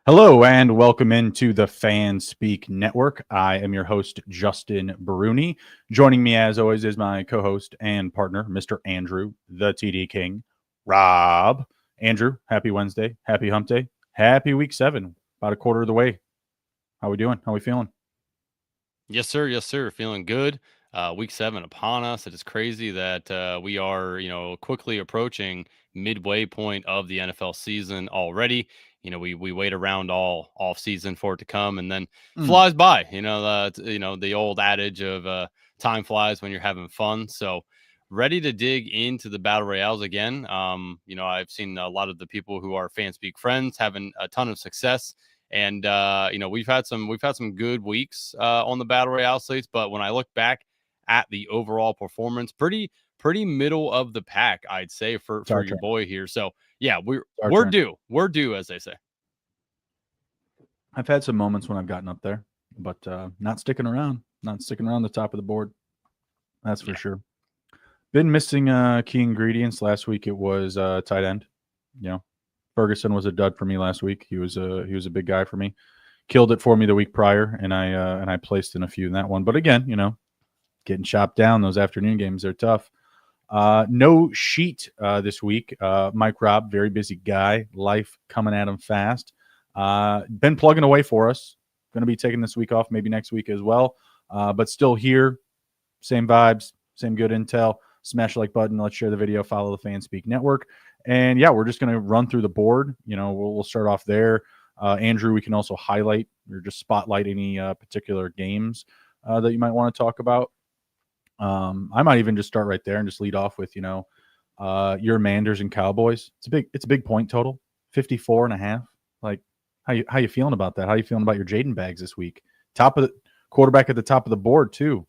Hello and welcome into the Fan Speak Network. I am your host, Justin Bruni. Joining me, as always, is my co-host and partner, Mr. Andrew, the TD King, Rob. Andrew, happy Wednesday, happy Hump Day, happy Week 7. About a quarter of the way. How we doing? How we feeling? Yes, sir. Yes, sir. Feeling good. Week 7 upon us. It is crazy that we are, quickly approaching midway point of the NFL season already. We wait around all off season for it to come, and then Mm. flies by. The old adage of time flies when you're having fun. So, ready to dig into the battle royales again. I've seen a lot of the people who are fan speak friends having a ton of success, and we've had some good weeks on the battle royale slates. But when I look back at the overall performance, pretty middle of the pack, I'd say, for It's our your turn. boy here. So yeah, we're It's our we're turn. due, we're due, as they say. I've had some moments when I've gotten up there, but not sticking around. Not sticking around the top of the board. That's for Yeah, sure. Been missing key ingredients. Last week it was tight end. You know, Ferguson was a dud for me last week. He was a big guy for me. Killed it for me the week prior, and I placed in a few in that one. But again, getting chopped down those afternoon games, they're tough. No sheet this week. Mike Raub, very busy guy. Life coming at him fast. Been plugging away for us. Going to be taking this week off, maybe next week as well. But still here. Same vibes, same good intel. Smash the like button. Let's share the video. Follow the Fan Speak Network. And yeah, we're just going to run through the board. We'll start off there. Andrew, we can also highlight or just spotlight any particular games that you might want to talk about. I might even just start right there and just lead off with, your Manders and Cowboys. It's a big point total, 54.5. Like, how you feeling about that? How you feeling about your Jaden bags this week? Top of the quarterback at the top of the board too.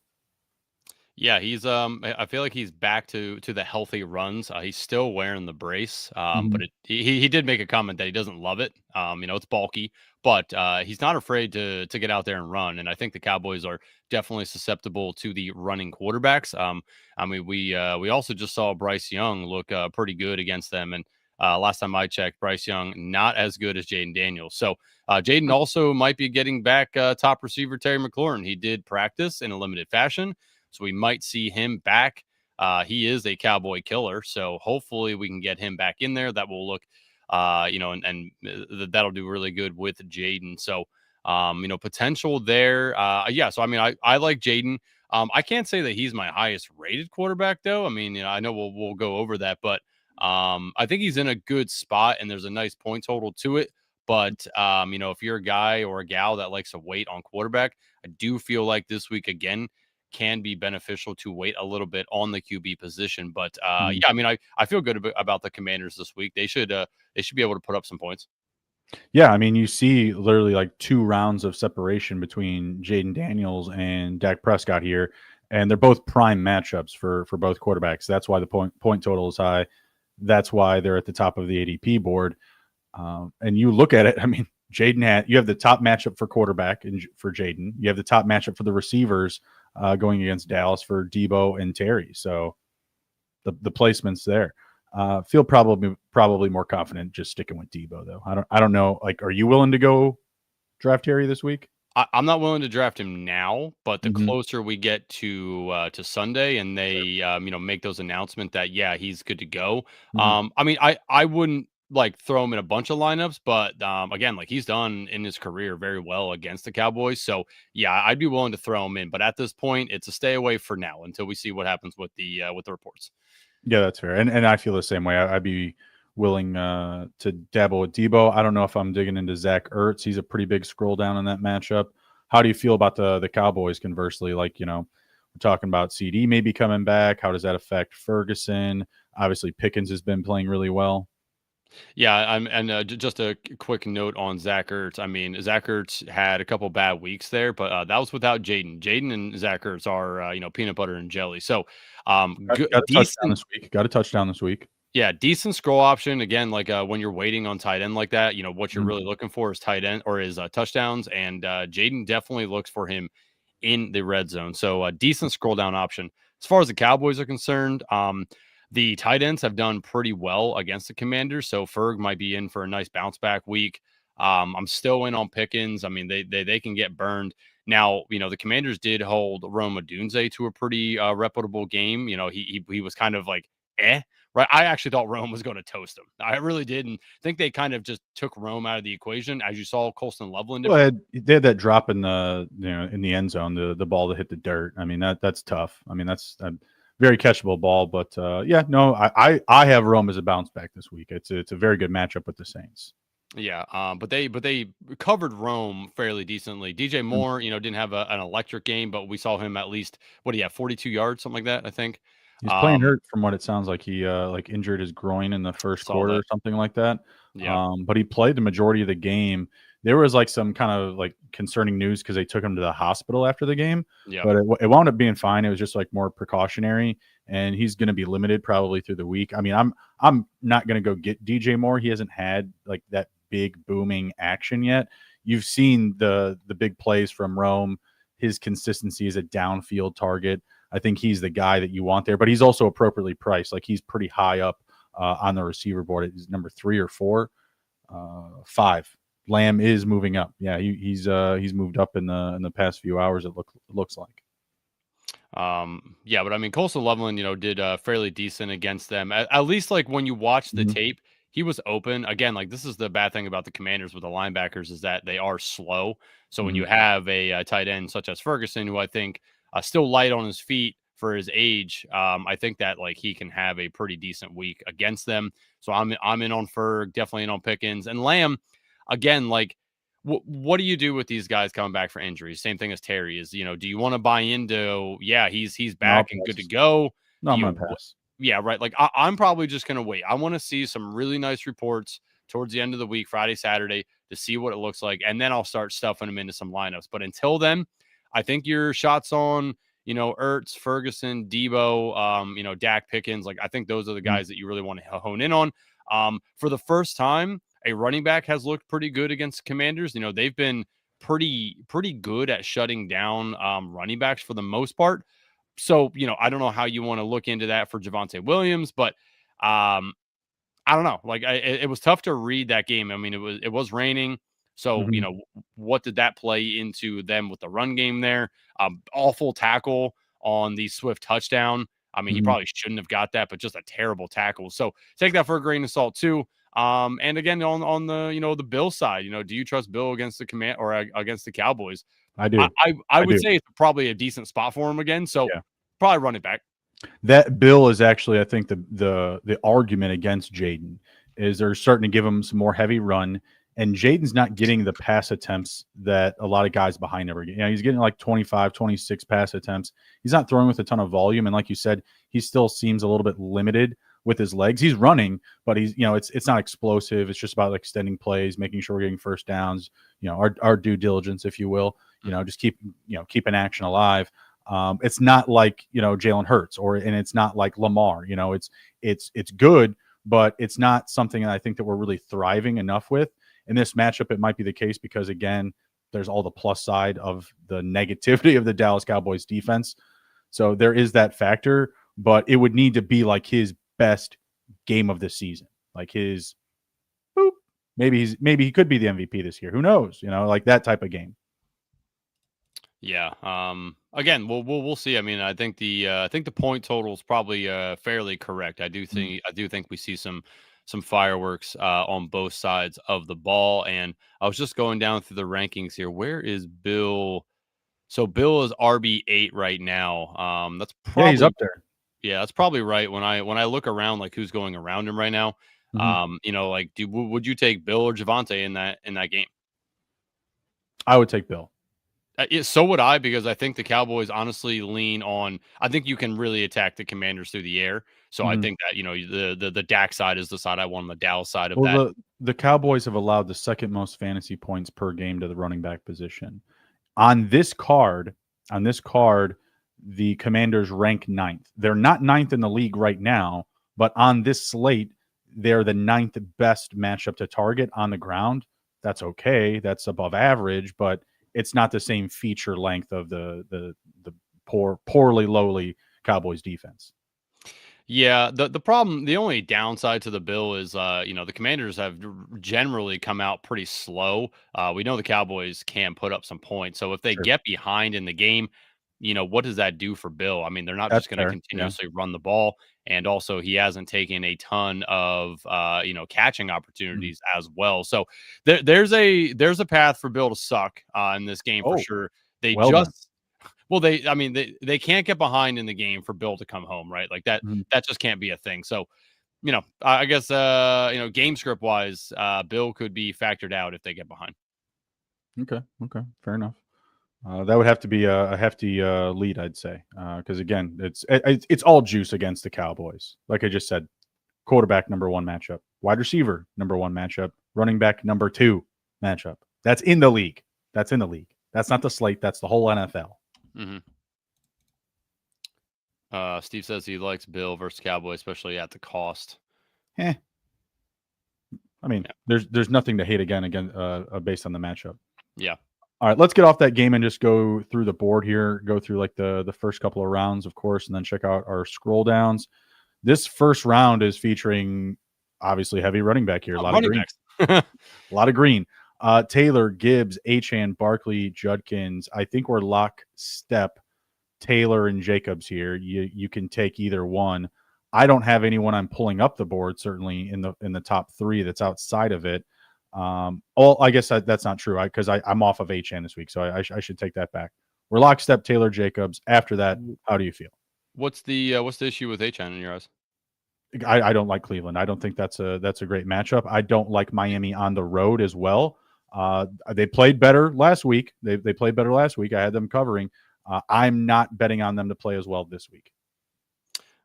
yeah, he's I feel like he's back to the healthy runs. He's still wearing the brace, Mm-hmm. but he did make a comment that he doesn't love it. It's bulky, but he's not afraid to get out there and run. And I think the Cowboys are definitely susceptible to the running quarterbacks. We also just saw Bryce Young look pretty good against them, and last time I checked, Bryce Young not as good as Jaden Daniels. So Jaden also might be getting back top receiver Terry McLaurin. He did practice in a limited fashion, so we might see him back. He is a Cowboy killer, so hopefully we can get him back in there. That will look, that'll do really good with Jaden. So, potential there. Yeah. So I like Jaden. I can't say that he's my highest rated quarterback, though. I know we'll go over that, but I think he's in a good spot, and there's a nice point total to it. But if you're a guy or a gal that likes to wait on quarterback, I do feel like this week again can be beneficial to wait a little bit on the QB position. But Mm-hmm. yeah, I feel good about the Commanders this week. They should be able to put up some points. Yeah, I mean, you see literally like 2 rounds of separation between Jaden Daniels and Dak Prescott here, and they're both prime matchups for both quarterbacks. That's why the point total is high. That's why they're at the top of the ADP board. And you look at it, I mean, you have the top matchup for quarterback for Jaden. You have the top matchup for the receivers going against Dallas for Debo and Terry. So the placements there. Feel probably more confident just sticking with Debo though. I don't know. Like, are you willing to go draft Terry this week? I'm not willing to draft him now, but the Mm-hmm. closer we get to Sunday, and they make those announcements that yeah he's good to go. Mm-hmm. I wouldn't like throw him in a bunch of lineups, but again, like he's done in his career very well against the Cowboys, so yeah, I'd be willing to throw him in. But at this point, it's a stay away for now until we see what happens with the reports. Yeah, that's fair. And I feel the same way. I'd be willing to dabble with Debo. I don't know if I'm digging into Zach Ertz. He's a pretty big scroll down in that matchup. How do you feel about the Cowboys conversely? Like, we're talking about CD maybe coming back. How does that affect Ferguson? Obviously, Pickens has been playing really well. Yeah, and just a quick note on Zach Ertz. Zach Ertz had a couple bad weeks there, but that was without Jaden. Jaden and Zach Ertz are peanut butter and jelly. So, Got a touchdown decent. this week. Got a touchdown this week. Yeah, decent scroll option. Again, like when you're waiting on tight end like that, what you're Mhm. really looking for is tight end or is touchdowns, and Jaden definitely looks for him in the red zone. So a decent scroll down option. As far as the Cowboys are concerned, the tight ends have done pretty well against the Commanders. So Ferg might be in for a nice bounce back week. I'm still in on Pickens. I mean, they can get burned. Now, the Commanders did hold Rome Odunze to a pretty reputable game. He was kind of like, right. I actually thought Rome was going to toast him. I really did, and think they kind of just took Rome out of the equation. As you saw, Colston Loveland. Well, they had that drop in the end zone, the ball that hit the dirt. I mean that's tough. I mean that's a very catchable ball, but I have Rome as a bounce back this week. It's a very good matchup with the Saints. Yeah, but they covered Rome fairly decently. DJ Mm. Moore, didn't have an electric game, but we saw him at least 42 yards, something like that, I think. He's playing hurt from what it sounds like. He like injured his groin in the first Saw quarter that. or something like that. Yeah. But he played the majority of the game. There was like some kind of like concerning news because they took him to the hospital after the game. Yeah. But it wound up being fine. It was just like more precautionary, and he's going to be limited probably through the week. I mean, I'm not going to go get DJ Moore. He hasn't had like that big booming action yet. You've seen the big plays from Rome. His consistency is a downfield target. I think he's the guy that you want there, but he's also appropriately priced. Like he's pretty high up on the receiver board. He's number 3 or 4, 5. Lamb is moving up. Yeah, he's moved up in the past few hours. It looks like. Yeah, but I mean, Colston Loveland, did fairly decent against them. At least like when you watch the tape, he was open. Again, like this is the bad thing about the Commanders with the linebackers is that they are slow. So when you have a tight end such as Ferguson, who I think still light on his feet for his age, I think that like he can have a pretty decent week against them. So I'm in on Ferg, definitely in on Pickens and Lamb. Again, like what do you do with these guys coming back for injuries? Same thing as Terry is, do you want to buy into, he's back and good to go? No, I'm going to pass. Yeah, right. Like I'm probably just going to wait. I want to see some really nice reports towards the end of the week, Friday, Saturday, to see what it looks like. And then I'll start stuffing them into some lineups. But until then, I think your shots on, Ertz, Ferguson, Debo, Dak Pickens, like I think those are the guys that you really want to hone in on. For the first time, a running back has looked pretty good against Commanders. They've been pretty good at shutting down running backs for the most part. So, I don't know how you want to look into that for Javonte Williams, but I don't know. Like it was tough to read that game. I mean, it was raining. So, what did that play into them with the run game there? Awful tackle on the Swift touchdown. I mean, he probably shouldn't have got that, but just a terrible tackle. So take that for a grain of salt too. And again, on the the Bill side, do you trust Bill against the command or against the Cowboys? I do. I would say it's probably a decent spot for him again. So probably run it back. That Bill is actually, I think, the argument against Jaden is they're starting to give him some more heavy run, and Jaden's not getting the pass attempts that a lot of guys behind him are getting. He's getting like 25, 26 pass attempts. He's not throwing with a ton of volume, and like you said, he still seems a little bit limited with his legs. He's running, but he's it's not explosive. It's just about extending plays, making sure we're getting first downs. Our due diligence, if you will. Just keep an action alive. It's not like Jalen Hurts and it's not like Lamar. It's good, but it's not something that I think that we're really thriving enough with. In this matchup, it might be the case because again, there's all the plus side of the negativity of the Dallas Cowboys defense. So there is that factor, but it would need to be like his best game of the season, like his. Maybe he could be the MVP this year. Who knows? Like that type of game. Yeah. Again, we'll see. I mean, I think the point total is probably fairly correct. I do think we see some fireworks on both sides of the ball. And I was just going down through the rankings here. Where is Bill? So Bill is RB8 right now. That's probably he's up there. Yeah, that's probably right. When I look around, like who's going around him right now, like would you take Bill or Javonte in that game? I would take Bill. So would I, because I think the Cowboys honestly lean on. I think you can really attack the Commanders through the air. So I think that the Dak side is the side I want on the Dallas side of that. The Cowboys have allowed the second most fantasy points per game to the running back position. On this card, the Commanders rank 9th. They're not 9th in the league right now, but on this slate, they're the 9th best matchup to target on the ground. That's okay. That's above average, but it's not the same feature length of the poorly lowly Cowboys defense. Yeah, the problem, the only downside to the bill is, the Commanders have generally come out pretty slow. We know the Cowboys can put up some points, so if they Sure. get behind in the game, what does that do for Bill? I mean, they're not That's just going to fair. Yeah. continuously run the ball, and also he hasn't taken a ton of catching Mhm. opportunities as well. So there's a path for Bill to suck in this game for Oh, sure. They well done. just well, they can't get behind in the game for Bill to come home, right? Like that Mhm. that just can't be a thing. So, I guess game script wise, Bill could be factored out if they get behind. Okay. Okay. Fair enough. That would have to be a hefty lead, I'd say, because again, it's all juice against the Cowboys. Like I just said, quarterback number one matchup, wide receiver number one matchup, running back number two matchup. That's in the league. That's in the league. That's not the slate. That's the whole NFL. Hmm. Steve says he likes Bill versus Cowboy, especially at the cost. Eh, I mean, Yeah. there's nothing to hate again based on the matchup. Yeah. All right, let's get off that game and just go through the board here. Go through like the first couple of rounds, of course, and then check out our scroll downs. This first round is featuring obviously heavy running back here. A lot of Running green. backs. A lot of green. Taylor, Gibbs, Achan, Barkley, Judkins. I think we're lockstep. Taylor and Jacobs here. You can take either one. I don't have anyone I'm pulling up the board certainly in the top three that's outside of it. I guess that's not true because I'm off of HN this week, so I should take that back. We're lockstep Taylor Jacobs. After that, how do you feel? What's the issue with HN in your eyes? I don't like Cleveland. I don't think that's a great matchup. I don't like Miami on the road as well. They played better last week. They played better last week. I had them covering. I'm not betting on them to play as well this week.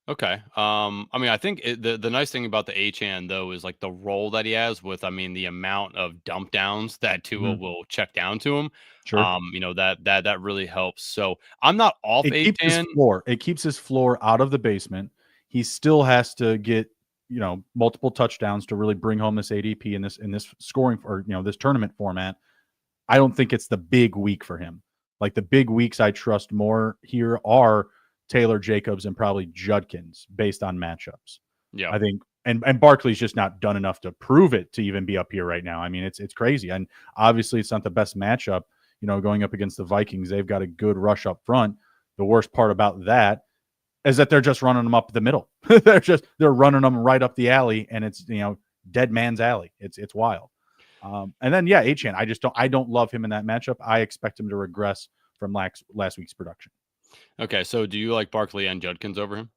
Okay. I think the nice thing about the HN though is like the role that he has with, the amount of dump downs that Tua Mhm. will check down to him. Sure. That really helps. So I'm not off It keeps his HN. floor. It keeps his floor out of the basement. He still has to get multiple touchdowns to really bring home this ADP in this scoring or this tournament format. I don't think it's the big week for him. Like the big weeks I trust more here are Taylor Jacobs and probably Judkins based on matchups. Yeah. I think and Barkley's just not done enough to prove it to even be up here right now. I mean, it's crazy. And obviously it's not the best matchup, going up against the Vikings. They've got a good rush up front. The worst part about that is that they're just running them up the middle. they're running them right up the alley, and it's dead man's alley. It's wild. And then Achane, I don't love him in that matchup. I expect him to regress from last week's production. Okay. So do you like Barkley and Judkins over him?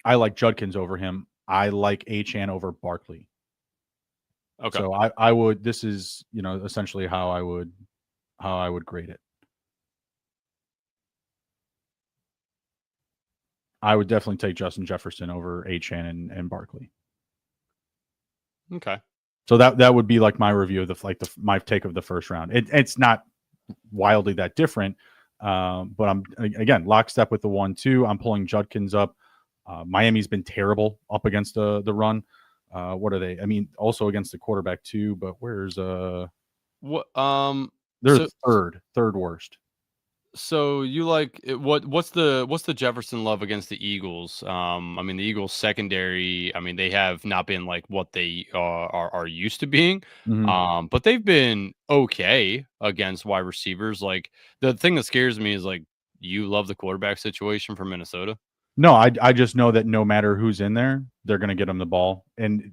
I like Judkins over him. I like Achane over Barkley. Okay. So I would. This is essentially how I would grade it. I would definitely take Justin Jefferson over Achane and Barkley. Okay. So that would be like my review of my take of the first round. It's not wildly that different, but I'm again lockstep with the 1-2. I'm pulling Judkins up. Miami's been terrible up against the run. What are they? I mean, also against the quarterback too. But where's What they're so third worst. So you like what's the Jefferson love against the Eagles? The Eagles secondary, they have not been like what they are used to being. Mm-hmm. But they've been okay against wide receivers. Like the thing that scares me is like you love the quarterback situation for Minnesota. No, I just know that no matter who's in there, they're going to get him the ball. And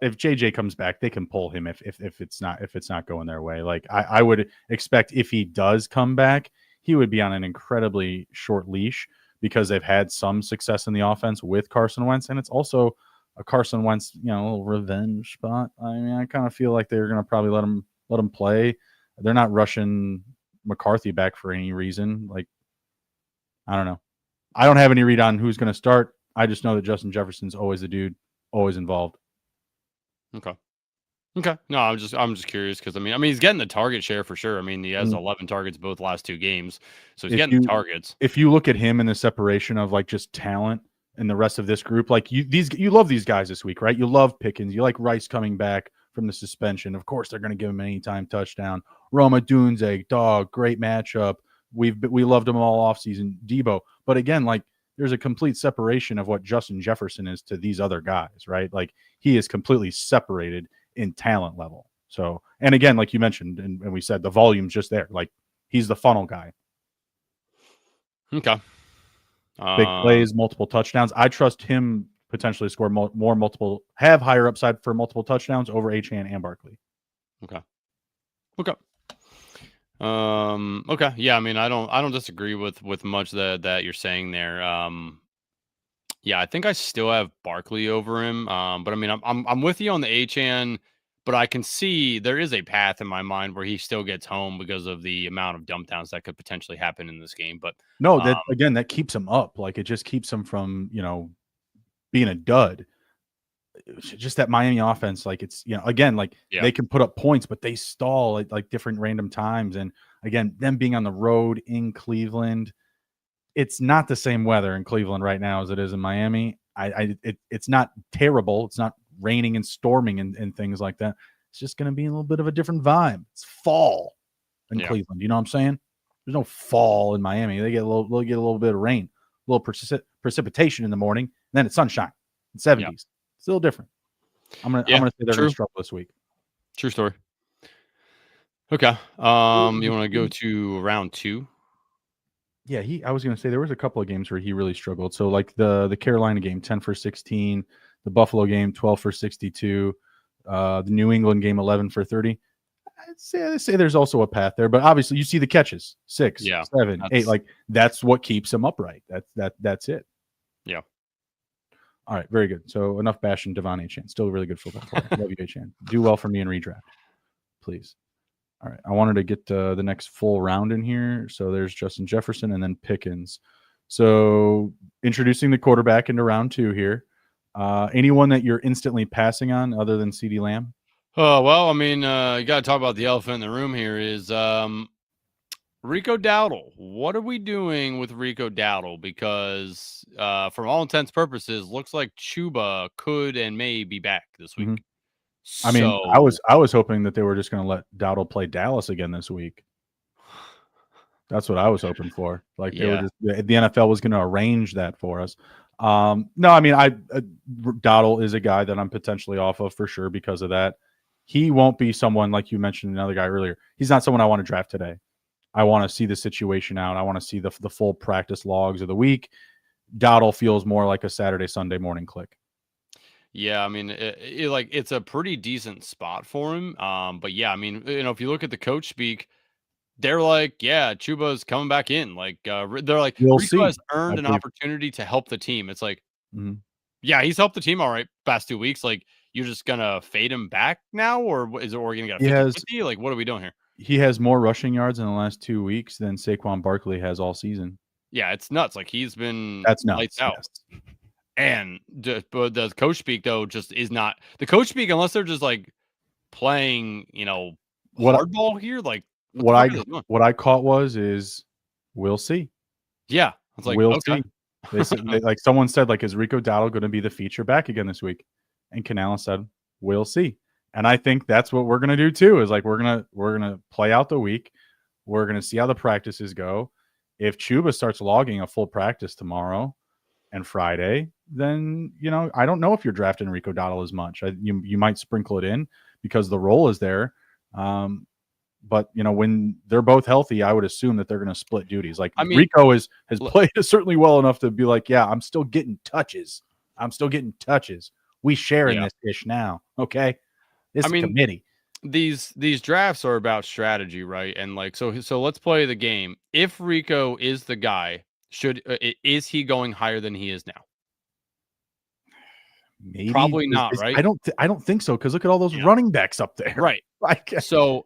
if JJ comes back, they can pull him if it's not going their way. Like I would expect if he does come back, he would be on an incredibly short leash because they've had some success in the offense with Carson Wentz, and it's also a Carson Wentz, little revenge spot. I mean, I kind of feel like they're going to probably let him play. They're not rushing McCarthy back for any reason. Like I don't know. I don't have any read on who's going to start. I just know that Justin Jefferson's always the dude, always involved. Okay. Okay. No, I'm just curious because he's getting the target share for sure. He has 11 targets both last two games, so he's getting the targets. If you look at him in the separation of like just talent and the rest of this group, like you love these guys this week, right? You love Pickens, you like Rice coming back from the suspension. Of course, they're going to give him an anytime touchdown. Roma Dunze, dog, great matchup. We loved them all offseason. Debo, but again, like there's a complete separation of what Justin Jefferson is to these other guys, right? Like he is completely separated in talent level. So, and again, like you mentioned, and we said the volume's just there. Like he's the funnel guy. Okay. Big plays, multiple touchdowns. I trust him potentially score more multiple, have higher upside for multiple touchdowns over Achane and Barkley. Okay. Okay. Yeah, I mean, I don't disagree with much that you're saying there. Yeah, I think I still have Barkley over him. But I mean, I'm with you on the Achane, but I can see there is a path in my mind where he still gets home because of the amount of dump downs that could potentially happen in this game. But no, that again, that keeps him up. Like it just keeps him from, being a dud. Just that Miami offense, like it's, again, like they can put up points, but they stall at like different random times. And again, them being on the road in Cleveland, it's not the same weather in Cleveland right now as it is in Miami. It's not terrible. It's not raining and storming and things like that. It's just going to be a little bit of a different vibe. It's fall in Cleveland. You know what I'm saying? There's no fall in Miami. They get a little bit of rain, a little precipitation in the morning, and then it's sunshine in 70s. Yeah. It's a little different. I'm gonna say they're gonna struggle this week. True story. Okay. You want to go to round 2? Yeah, I was gonna say there was a couple of games where he really struggled. So like the Carolina game, 10 for 16, the Buffalo game, 12 for 62, the New England game, 11 for 30. I'd say there's also a path there, but obviously you see the catches, 6, 7, 8. Like that's what keeps him upright. That's it. Yeah. All right, very good. So enough bashing Devon Achane. Still a really good football player. Love you, Achane. Do well for me in redraft, please. All right, I wanted to get the next full round in here. So there's Justin Jefferson and then Pickens. So introducing the quarterback into round 2 here. Anyone that you're instantly passing on other than CeeDee Lamb? Oh, well, I mean, you got to talk about the elephant in the room here is Rico Dowdle. What are we doing with Rico Dowdle? Because for all intents and purposes, looks like Chuba could and may be back this week. Mm-hmm. I mean, I was hoping that they were just going to let Dowdle play Dallas again this week. That's what I was hoping for. Like they were just, the NFL was going to arrange that for us. No, I mean, Dowdle is a guy that I'm potentially off of for sure because of that. He won't be someone like you mentioned another guy earlier. He's not someone I want to draft today. I want to see the situation out. I want to see the full practice logs of the week. Dowdle feels more like a Saturday, Sunday morning click. Yeah, I mean, it's a pretty decent spot for him. But yeah, I mean, if you look at the coach speak, they're like, yeah, Chuba's coming back in. Like, they're like, Rico has earned an opportunity to help the team. It's like, yeah, he's helped the team all right past 2 weeks. Like, you're just gonna fade him back now, or is it Oregon got 50-50? Like, what are we doing here? He has more rushing yards in the last 2 weeks than Saquon Barkley has all season. Yeah, it's nuts. Like he's been lights out. Yes. And but the coach speak though just is not the coach speak unless they're just like playing, hardball here. Like what I caught is we'll see. Yeah, it's like we'll see. They said, like someone said, like, is Rico Dowdle going to be the feature back again this week? And Canales said, we'll see. And I think that's what we're going to do too, is like, we're going to play out the week. We're going to see how the practices go. If Chuba starts logging a full practice tomorrow and Friday, then, I don't know if you're drafting Rico Dowdle as much. You might sprinkle it in because the role is there. But when they're both healthy, I would assume that they're going to split duties. Like Rico has played certainly well enough to be like, yeah, I'm still getting touches. We share in this dish now. Okay. This committee. These drafts are about strategy, right? And like, so let's play the game. If Rico is the guy, is he going higher than he is now? Maybe. Probably not, right? I don't think so. Cause look at all those running backs up there. Right. So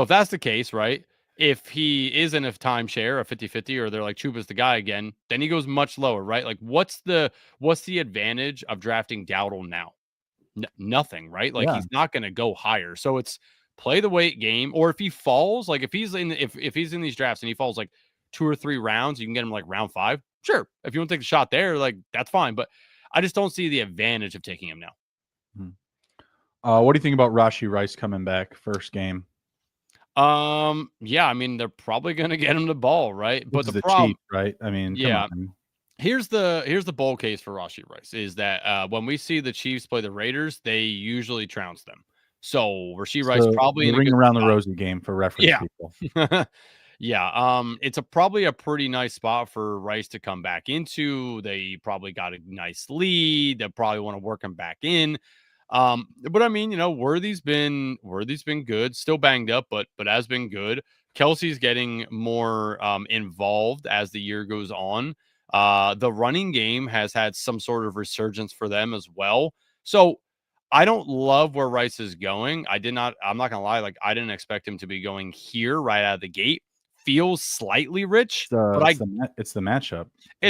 if that's the case, right? If he is in a timeshare, a 50-50, or they're like Chuba's the guy again, then he goes much lower, right? Like what's the advantage of drafting Dowdle now? Nothing, right? Like he's not going to go higher. So it's play the wait game. Or if he falls, like if he's in these drafts and he falls like 2 or 3 rounds, you can get him like round 5. Sure. If you want to take the shot there, like that's fine. But I just don't see the advantage of taking him now. What do you think about Rashee Rice coming back first game? Yeah, I mean, they're probably going to get him the ball, right? But the problem, cheat, right? I mean, yeah. Here's the bold case for Rashee Rice is that when we see the Chiefs play the Raiders, they usually trounce them. So Rashee Rice So probably the in a ring good around the spot. rosy game for reference Yeah. people. Yeah. It's probably a pretty nice spot for Rice to come back into. They probably got a nice lead. They probably want to work him back in. But I mean, Worthy's been good, still banged up, but has been good. Kelsey's getting more involved as the year goes on. The running game has had some sort of resurgence for them as well. So I don't love where Rice is going. I'm not gonna lie, like I didn't expect him to be going here right out of the gate. Feels slightly rich, but It's the matchup. it It's the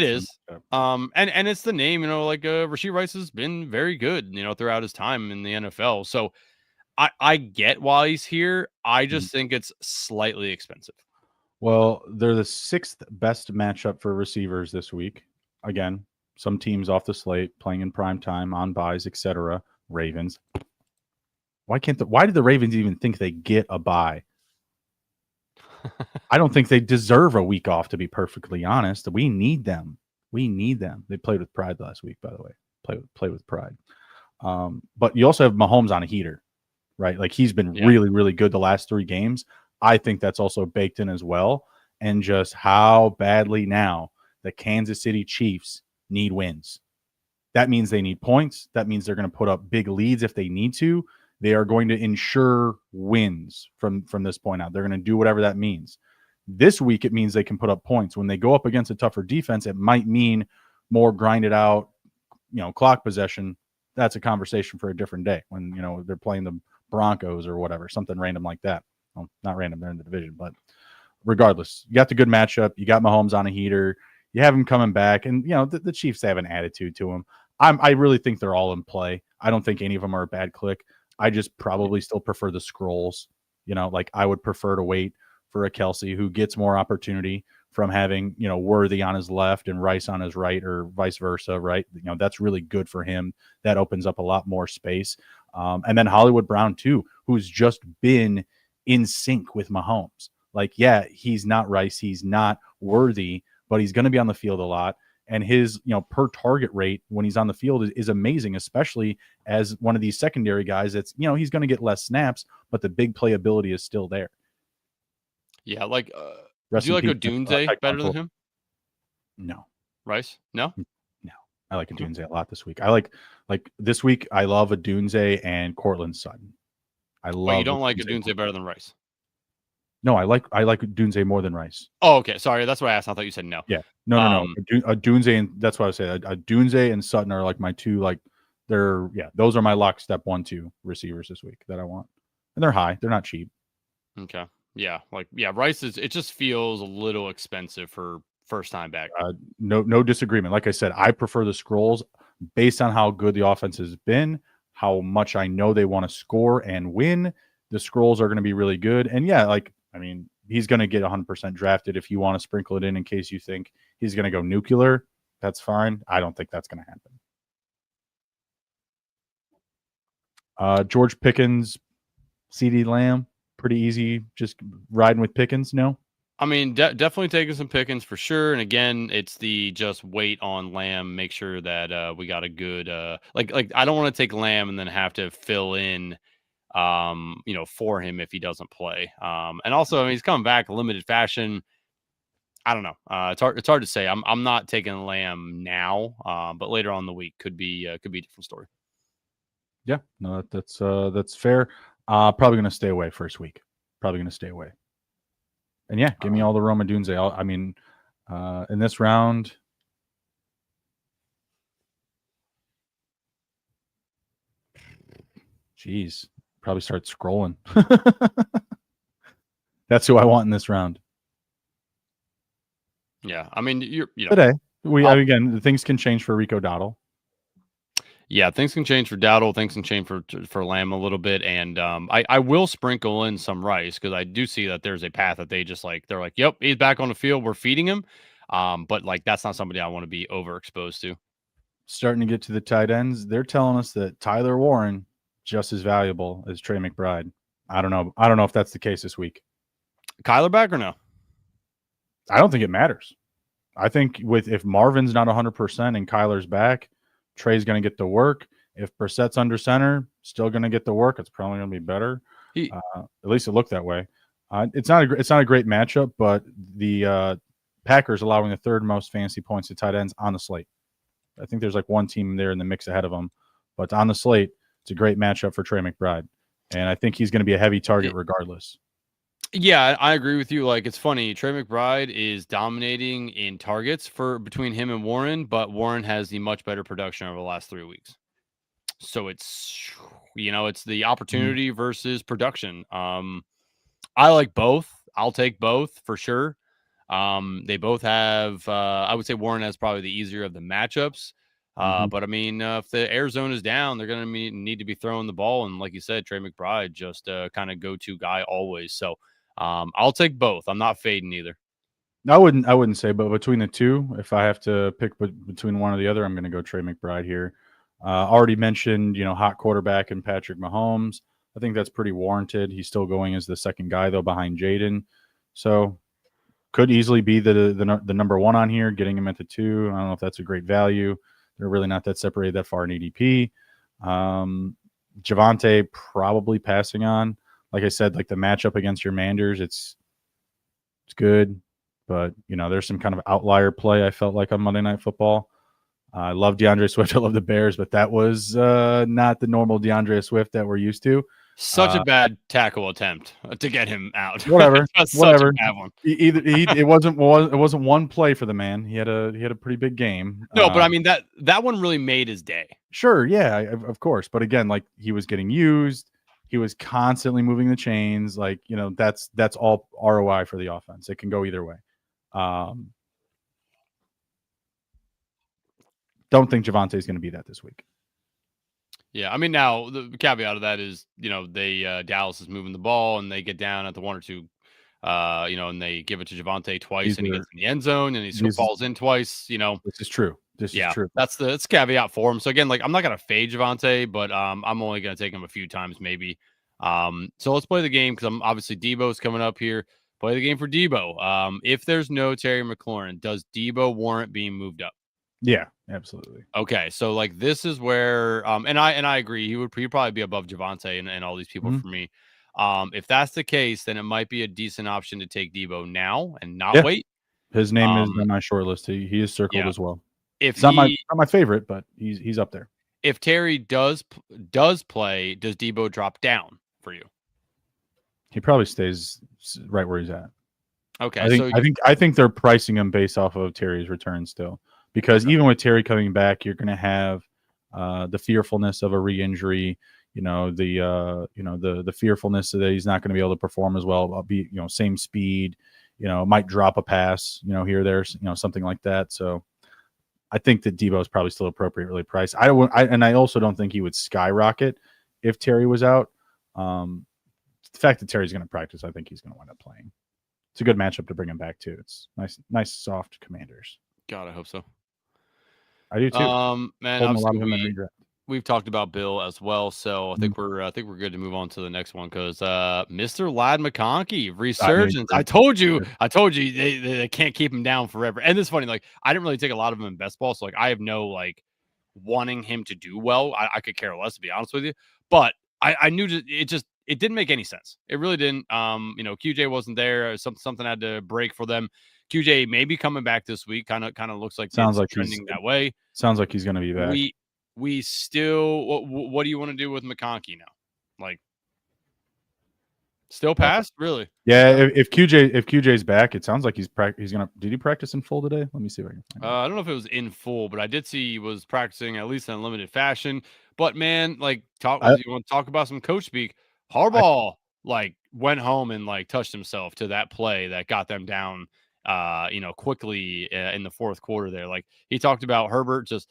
is. matchup. And it's the name, like Rashee Rice has been very good, throughout his time in the NFL. So I get why he's here. I Mhm. just think it's slightly expensive. Well, they're the 6th best matchup for receivers this week. Again, some teams off the slate playing in prime time on buys, etc. Ravens. Why did the Ravens even think they get a bye? I don't think they deserve a week off, to be perfectly honest. We need them. They played with pride last week, by the way. Play with pride. But you also have Mahomes on a heater, right? Like he's been Yeah. really, really good the last 3 games. I think that's also baked in as well. And just how badly now the Kansas City Chiefs need wins. That means they need points. That means they're going to put up big leads if they need to. They are going to ensure wins from this point out. They're going to do whatever that means. This week, it means they can put up points. When they go up against a tougher defense, it might mean more grinded out, clock possession. That's a conversation for a different day when, they're playing the Broncos or whatever, something random like that. Well, not random, they're in the division, but regardless, you got the good matchup. You got Mahomes on a heater. You have him coming back, and the Chiefs have an attitude to him. I really think they're all in play. I don't think any of them are a bad click. I just probably still prefer the scrolls. Like I would prefer to wait for a Kelsey who gets more opportunity from having Worthy on his left and Rice on his right, or vice versa. Right? That's really good for him. That opens up a lot more space. And then Hollywood Brown too, who's just been in sync with Mahomes. Like, yeah, he's not Rice, he's not Worthy, but he's going to be on the field a lot. And his, per target rate when he's on the field is amazing, especially as one of these secondary guys that's, he's going to get less snaps, but the big playability is still there. Yeah, like, do Rest you in like peace, Odunze better than him? No. Rice? No? No. I like Odunze a lot this week. I like this week, I love Odunze and Cortland Sutton. I love But you don't like Odunze better than Rice? No, I like Odunze more than Rice. Oh, okay. Sorry, that's what I asked. I thought you said no. Yeah. No. Odunze, and that's what I said. Odunze and Sutton are like my two, those are my lockstep 1-2 receivers this week that I want. And they're high. They're not cheap. Okay. Yeah. Rice it just feels a little expensive for first time back. No disagreement. Like I said, I prefer the scrolls based on how good the offense has been, how much I know they want to score and win. The scrolls are going to be really good. And yeah, he's going to get 100% drafted. If you want to sprinkle it in case you think he's going to go nuclear, that's fine. I don't think that's going to happen. George Pickens, CeeDee Lamb, pretty easy. Just riding with Pickens, no? I mean, definitely taking some Pickens for sure. And again, it's the just wait on Lamb, make sure that we got a good like I don't want to take Lamb and then have to fill in for him if he doesn't play. And also, I mean, he's coming back limited fashion. I don't know. It's hard to say. I'm not taking Lamb now, but later on in the week could be a different story. Yeah, no, that's fair. Probably going to stay away first week. Probably going to stay away. And yeah, give me all the Roma Dunze. In this round, geez, probably start scrolling. That's who I want in this round. Yeah, I mean, today. Again, things can change for Rico Dowdle. Yeah, things can change for Dowdle. Things can change for Lamb a little bit, and I will sprinkle in some Rice because I do see that there's a path that they're like, yep, he's back on the field. We're feeding him, but that's not somebody I want to be overexposed to. Starting to get to the tight ends, they're telling us that Tyler Warren just as valuable as Trey McBride. I don't know if that's the case this week. Kyler back or no? I don't think it matters. I think if Marvin's not 100% and Kyler's back, Trey's going to get the work. If Brissett's under center, still going to get the work. It's probably going to be better. At least it looked that way. It's not a great matchup, but the Packers allowing the third most fantasy points to tight ends on the slate. I think there's like one team there in the mix ahead of them, but on the slate, it's a great matchup for Trey McBride, and I think he's going to be a heavy target regardless. Yeah, I agree with you. Like, it's funny. Trey McBride is dominating in targets between him and Warren, but Warren has the much better production over the last 3 weeks. So it's the opportunity versus production. I like both. I'll take both for sure. They both have. I would say Warren has probably the easier of the matchups. But I mean, if the air zone is down, they're going to need to be throwing the ball, and like you said, Trey McBride just kind of go-to guy always. So I'll take both. I'm not fading either. I wouldn't say, but between the two, if I have to pick between one or the other, I'm going to go Trey McBride here. Already mentioned, hot quarterback and Patrick Mahomes. I think that's pretty warranted. He's still going as the second guy though behind Jaden, so could easily be the number one on here. Getting him at the 2, I don't know if that's a great value. They're really not that separated that far in ADP. Javonte probably passing on. Like I said, like the matchup against your Manders, it's good, but there's some kind of outlier play I felt like on Monday Night Football. I love DeAndre Swift. I love the Bears, but that was not the normal DeAndre Swift that we're used to. Such a bad tackle attempt to get him out. Whatever. Such a bad one. It wasn't one play for the man. He had a pretty big game. No, but I mean that one really made his day. Sure, yeah, of course. But again, like he was getting used. He was constantly moving the chains. Like that's all ROI for the offense. It can go either way. Don't think Javonte is going to be that this week. Yeah, I mean, now the caveat of that is, Dallas is moving the ball and they get down at the 1 or 2, and they give it to Javonte twice and he gets in the end zone and he falls in twice. This is true. This is true. That's the caveat for him. So again, like I'm not gonna fade Javonte, but I'm only gonna take him a few times maybe. So let's play the game because I'm obviously Debo's coming up here. Play the game for Debo. If there's no Terry McLaurin, does Debo warrant being moved up? Yeah, absolutely. Okay, so like this is where and I agree he'd probably be above Javonte and all these people for me. If that's the case, then it might be a decent option to take Debo now and not wait. His name is on my short list. He is circled as well. If it's not my favorite, but he's up there. If Terry does play, does Debo drop down for you? He probably stays right where he's at. Okay, I think they're pricing him based off of Terry's return still. Because even with Terry coming back, you're going to have the fearfulness of a re-injury. The fearfulness that he's not going to be able to perform as well. I'll be same speed. Might drop a pass. Here or there. Something like that. So I think that Debo is probably still appropriately priced. I also don't think he would skyrocket if Terry was out. The fact that Terry's going to practice, I think he's going to wind up playing. It's a good matchup to bring him back too. It's nice, soft Commanders. God, I hope so. I do too. Man, obviously we've talked about Bill as well, so I think we're good to move on to the next one because Mr. Ladd McConkey resurgence. I told you they can't keep him down forever. And it's funny, like I didn't really take a lot of him in best ball, so like I have no like wanting him to do well. I could care less, to be honest with you. But I knew it didn't make any sense. It really didn't. QJ wasn't there. Something had to break for them. QJ may be coming back this week. Kind of looks like sounds like trending that way. Sounds like he's going to be back. We still. What do you want to do with McConkey now? Like, still pass? Really? Yeah. If QJ's back, it sounds like he's gonna. Did he practice in full today? Let me see if I can find I don't know if it was in full, but I did see he was practicing at least in a limited fashion. But man, like, you want to talk about some coach speak? Harbaugh went home and touched himself to that play that got them down. Quickly in the fourth quarter there. Like he talked about Herbert, just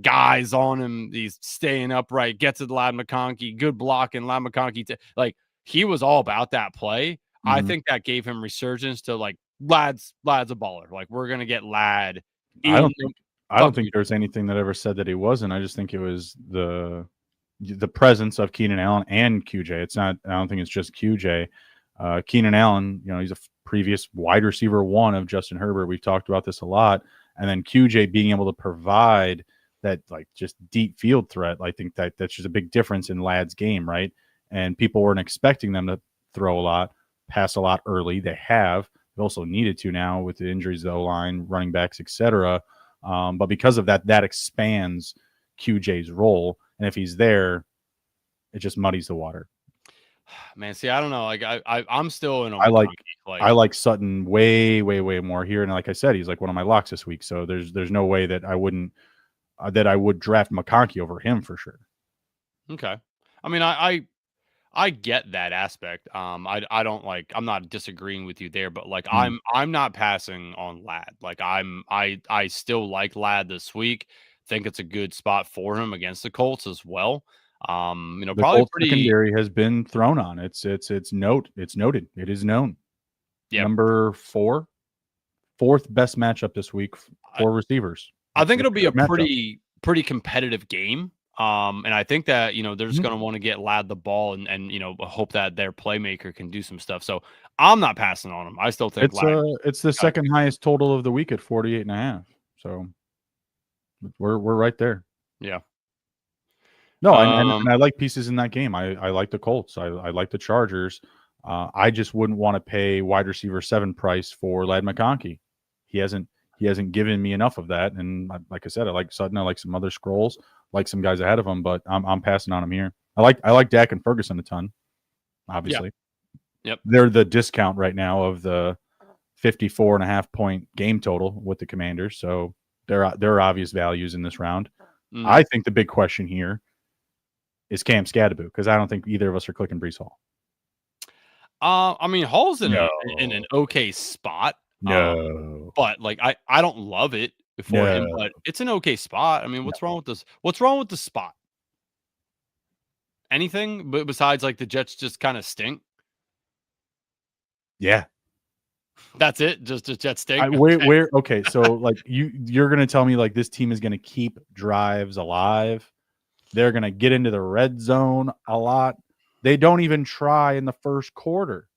guys on him. He's staying upright, gets to Ladd McConkey, good blocking. Ladd McConkey, he was all about that play. Mm-hmm. I think that gave him resurgence to Ladd's a baller. Like we're going to get Ladd. I don't think there's anything that ever said that he wasn't. I just think it was the presence of Keenan Allen and QJ. I don't think it's just QJ. Keenan Allen, he's a previous wide receiver one of Justin Herbert. We've talked about this a lot. And then QJ being able to provide that like just deep field threat. I think that's just a big difference in Ladd's game, right? And people weren't expecting them to throw a lot, pass a lot early. They have. They also needed to now with the injuries, the O-line, running backs, etc. But because of that, that expands QJ's role. And if he's there, it just muddies the water. Man, see, I don't know. Like I'm still in a I like Sutton way more here. And like I said, he's like one of my locks this week. So there's no way that I wouldn't that I would draft McConkey over him for sure. Okay. I mean, I get that aspect. I don't like. I'm not disagreeing with you there, but like I'm not passing on Ladd. Like I still like Ladd this week. Think it's a good spot for him against the Colts as well. You know, The probably Colts pretty. secondary has been thrown on. It's noted. It is known. Yeah. Number fourth best matchup this week for receivers. I think it'll be a matchup. pretty competitive game. And I think that, you know, they're just going to want to get Ladd the ball and, you know, hope that their playmaker can do some stuff. So I'm not passing on him. I still think it's the second highest total of the week at 48.5. So we're right there. Yeah. No, and I like pieces in that game. I like the Colts. I like the Chargers. I just wouldn't want to pay wide receiver 7 price for Ladd McConkey. He hasn't given me enough of that. And like I said, I like Sutton. I like some other scrolls. Like some guys ahead of him, but I'm passing on him here. I like Dak and Ferguson a ton. Obviously, yep. They're the discount right now of the 54.5 point game total with the Commanders. So there are obvious values in this round. I think the big question here is Cam Scadaboo, because I don't think either of us are clicking Breece Hall. I mean, Hall's in an okay spot. No, but like I don't love it for him, but it's an okay spot. I mean, what's wrong with this? What's wrong with the spot? Anything but besides like the Jets just kind of stink? Yeah. That's it? Just the Jets stink? Okay, so like you're gonna tell me like this team is gonna keep drives alive. They're gonna get into the red zone a lot. They don't even try in the first quarter.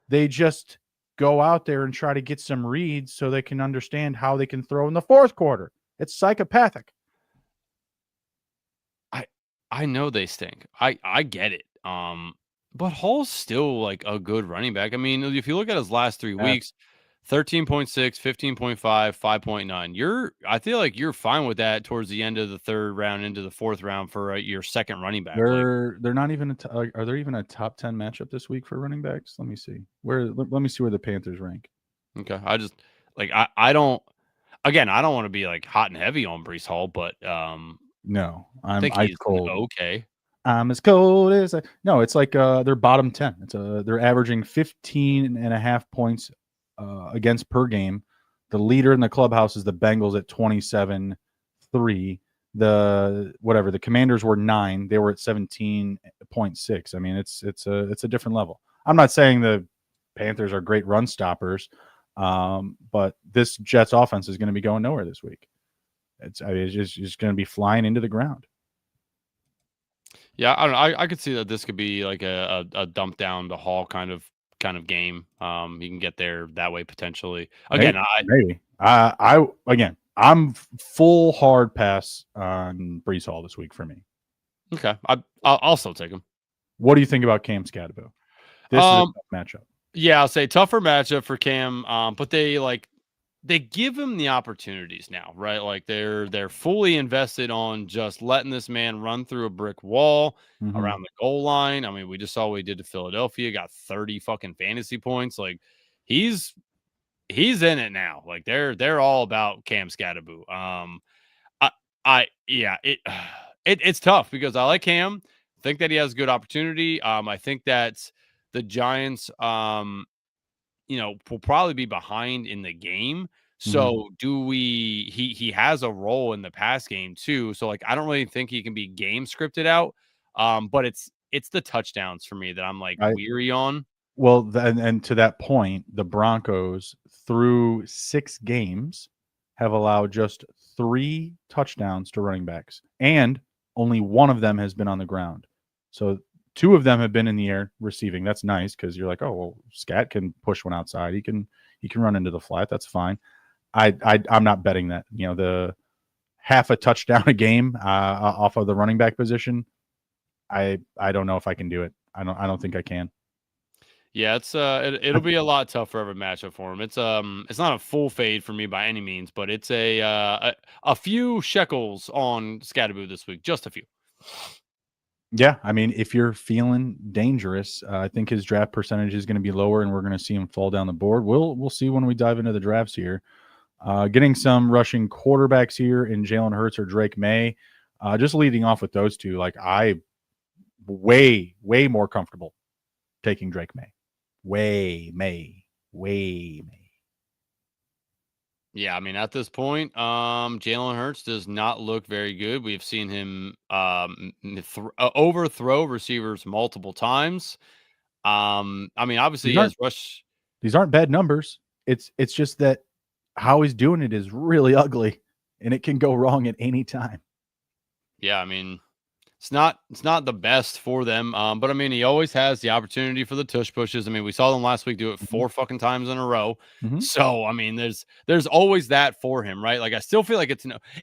They just go out there and try to get some reads so they can understand how they can throw in the fourth quarter. It's psychopathic. I know they stink. I get it. But Hall's still like a good running back. I mean, if you look at his last 3 weeks, 13.6, 15.5, 5.9. I feel like you're fine with that towards the end of the third round into the fourth round for your second running back. They're not even are there even a top 10 matchup this week for running backs? Let me see. Let me see where the Panthers rank. Okay. I just like I don't I don't want to be like hot and heavy on Breece Hall, but no, I think ice he's cold. okay. I'm as cold as no, it's like they're bottom 10. They're averaging 15.5 points against per game. The leader in the clubhouse is the Bengals at 27.3. The Commanders were 9. They were at 17.6. I mean, it's a different level. I'm not saying the Panthers are great run stoppers, but this Jets offense is going to be going nowhere this week. It's just going to be flying into the ground. Yeah, I don't know. I could see that this could be like a dump down the Hall kind of game. You can get there that way potentially. Again, maybe. I'm full hard pass on Breece Hall this week for me. Okay, I'll still take him. What do you think about Cam Scadaboo? This is a tough matchup. Yeah, I'll say tougher matchup for Cam. But they give him the opportunities now, right? Like they're fully invested on just letting this man run through a brick wall around the goal line. I mean, we just saw what he did to Philadelphia, got 30 fucking fantasy points. Like he's in it now. Like they're all about Cam Scadaboo. It's tough because I like Cam. Think that he has good opportunity. I think that the Giants will probably be behind in the game. So he has a role in the pass game too. So like I don't really think he can be game scripted out. But it's the touchdowns for me that I'm like weary on. Well, and to that point, the Broncos through 6 games have allowed just 3 touchdowns to running backs, and only one of them has been on the ground. So 2 of them have been in the air receiving. That's nice because you're like, oh well, Scat can push one outside. He can run into the flat. That's fine. I'm not betting that. The half a touchdown a game off of the running back position. I don't know if I can do it. I don't think I can. Yeah, it'll be a lot tougher of a matchup for him. It's not a full fade for me by any means, but it's a few shekels on Scatterboo this week, just a few. Yeah, I mean, if you're feeling dangerous, I think his draft percentage is going to be lower, and we're going to see him fall down the board. We'll see when we dive into the drafts here. Getting some rushing quarterbacks here in Jalen Hurts or Drake May. Just leading off with those two, like I way more comfortable taking Drake May. Way May. Yeah, I mean, at this point, Jalen Hurts does not look very good. We've seen him overthrow receivers multiple times. I mean, obviously, he has rush. These aren't bad numbers. It's just that how he's doing it is really ugly, and it can go wrong at any time. Yeah, I mean, it's not the best for them. But I mean, he always has the opportunity for the tush pushes. I mean, we saw them last week do it 4 fucking times in a row. So I mean, there's always that for him, right? Like I still feel like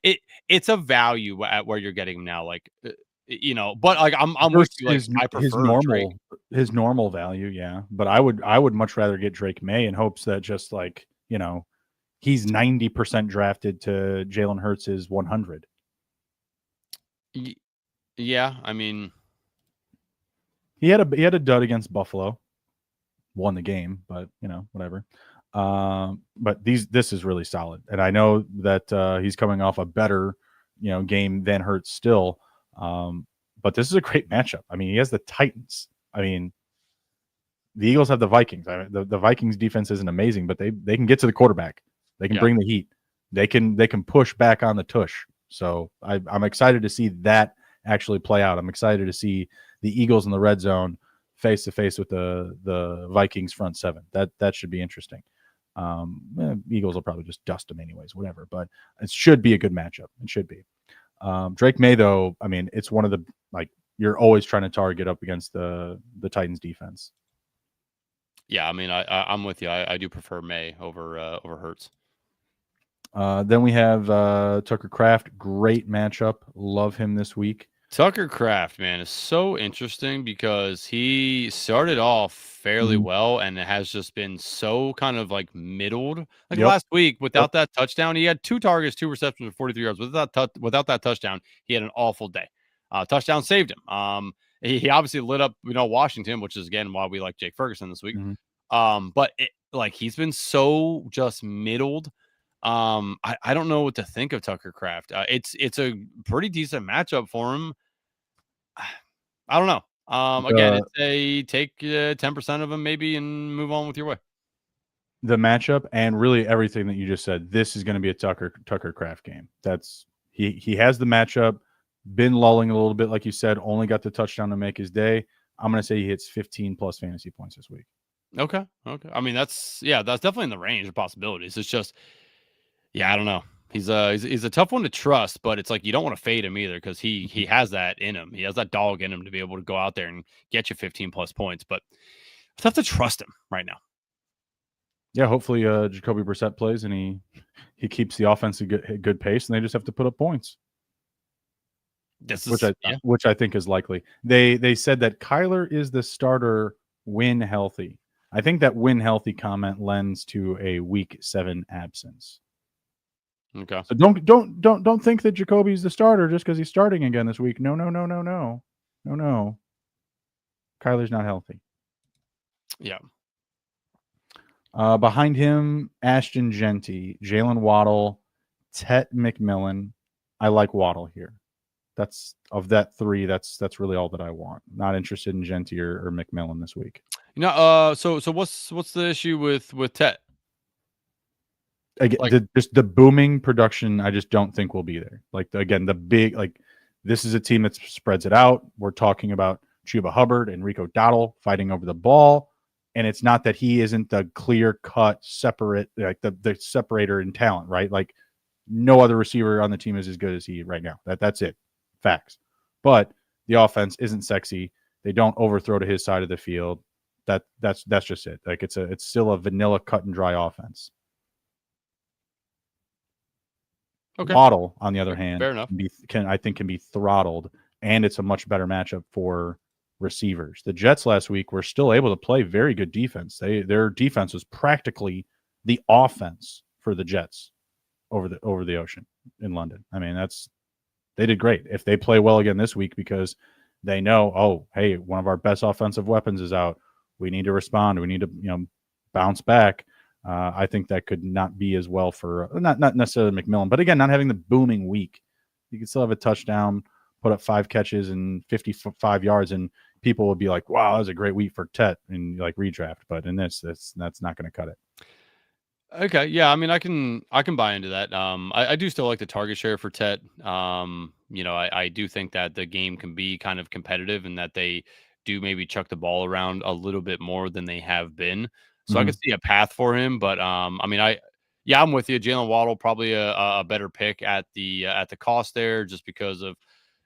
it's a value at where you're getting him now. Like but like I'm with you. Like I prefer his normal value, yeah. But I would much rather get Drake May in hopes that just like he's 90% drafted to Jalen Hurts is 100. Yeah, I mean, he had a dud against Buffalo, won the game, but whatever. But this is really solid, and I know that he's coming off a better game than Hurts still. But this is a great matchup. I mean, he has the Titans. I mean, the Eagles have the Vikings. I mean, the Vikings defense isn't amazing, but they can get to the quarterback. They can bring the heat. They can push back on the tush. So I'm excited to see that actually play out. I'm excited to see the Eagles in the red zone face to face with the Vikings front seven. That should be interesting. Eagles will probably just dust them anyways, whatever. But it should be a good matchup. It should be. Drake May, though, I mean, it's one of the you're always trying to target up against the Titans defense. Yeah, I mean, I'm with you. I do prefer May over Hurts. Then we have Tucker Kraft. Great matchup. Love him this week. Tucker Kraft, man, is so interesting because he started off fairly well and it has just been so kind of like middled. Like last week, without that touchdown, he had 2 targets, 2 receptions for 43 yards. Without that touchdown, he had an awful day. Touchdown saved him. He obviously lit up, Washington, which is again why we like Jake Ferguson this week. But he's been so just middled. I don't know what to think of Tucker Kraft. It's a pretty decent matchup for him. I don't know. Again, it's a take 10% of them maybe and move on with your way. The matchup and really everything that you just said. This is going to be a Tucker Kraft game. That's he has the matchup. Been lulling a little bit, like you said. Only got the touchdown to make his day. I'm going to say he hits 15 plus fantasy points this week. Okay. I mean, that's definitely in the range of possibilities. It's just, I don't know. He's a tough one to trust, but it's like you don't want to fade him either because he has that in him. He has that dog in him to be able to go out there and get you 15 plus points. But it's tough to trust him right now. Yeah, hopefully Jacoby Brissett plays and he keeps the offense a good pace, and they just have to put up points. Which I think is likely. They said that Kyler is the starter when healthy. I think that when healthy comment lends to a week 7 absence. Okay. So don't think that Jacoby's the starter just because he's starting again this week. No. Kyler's not healthy. Yeah. Behind him, Ashton Genty, Jalen Waddle, Tet McMillan. I like Waddle here. That's of that 3. That's really all that I want. Not interested in Genty or McMillan this week. So what's the issue with Tet? Again, just the booming production, I just don't think will be there. This is a team that spreads it out. We're talking about Chuba Hubbard and Rico Dowdle fighting over the ball, and it's not that he isn't the clear-cut separate, like the separator in talent, right? Like no other receiver on the team is as good as he right now. That's it, facts. But the offense isn't sexy. They don't overthrow to his side of the field. That's just it. Like it's still a vanilla cut and dry offense. Okay. Waddle, on the other hand, Fair enough. I think can be throttled, and it's a much better matchup for receivers. The Jets last week were still able to play very good defense. Their defense was practically the offense for the Jets over the ocean in London. I mean, they did great. If they play well again this week, because they know, oh, hey, one of our best offensive weapons is out. We need to respond. We need to bounce back. I think that could not be as well for not necessarily McMillan, but again, not having the booming week. You can still have a touchdown, put up 5 catches and 55 yards, and people will be like, "Wow, that was a great week for Tet," and like redraft. But in that's not going to cut it. Okay, yeah, I mean, I can buy into that. I do still like the target share for Tet. I do think that the game can be kind of competitive and that they do maybe chuck the ball around a little bit more than they have been. So I could see a path for him, but I'm with you. Jalen Waddle probably a better pick at the cost there, just because of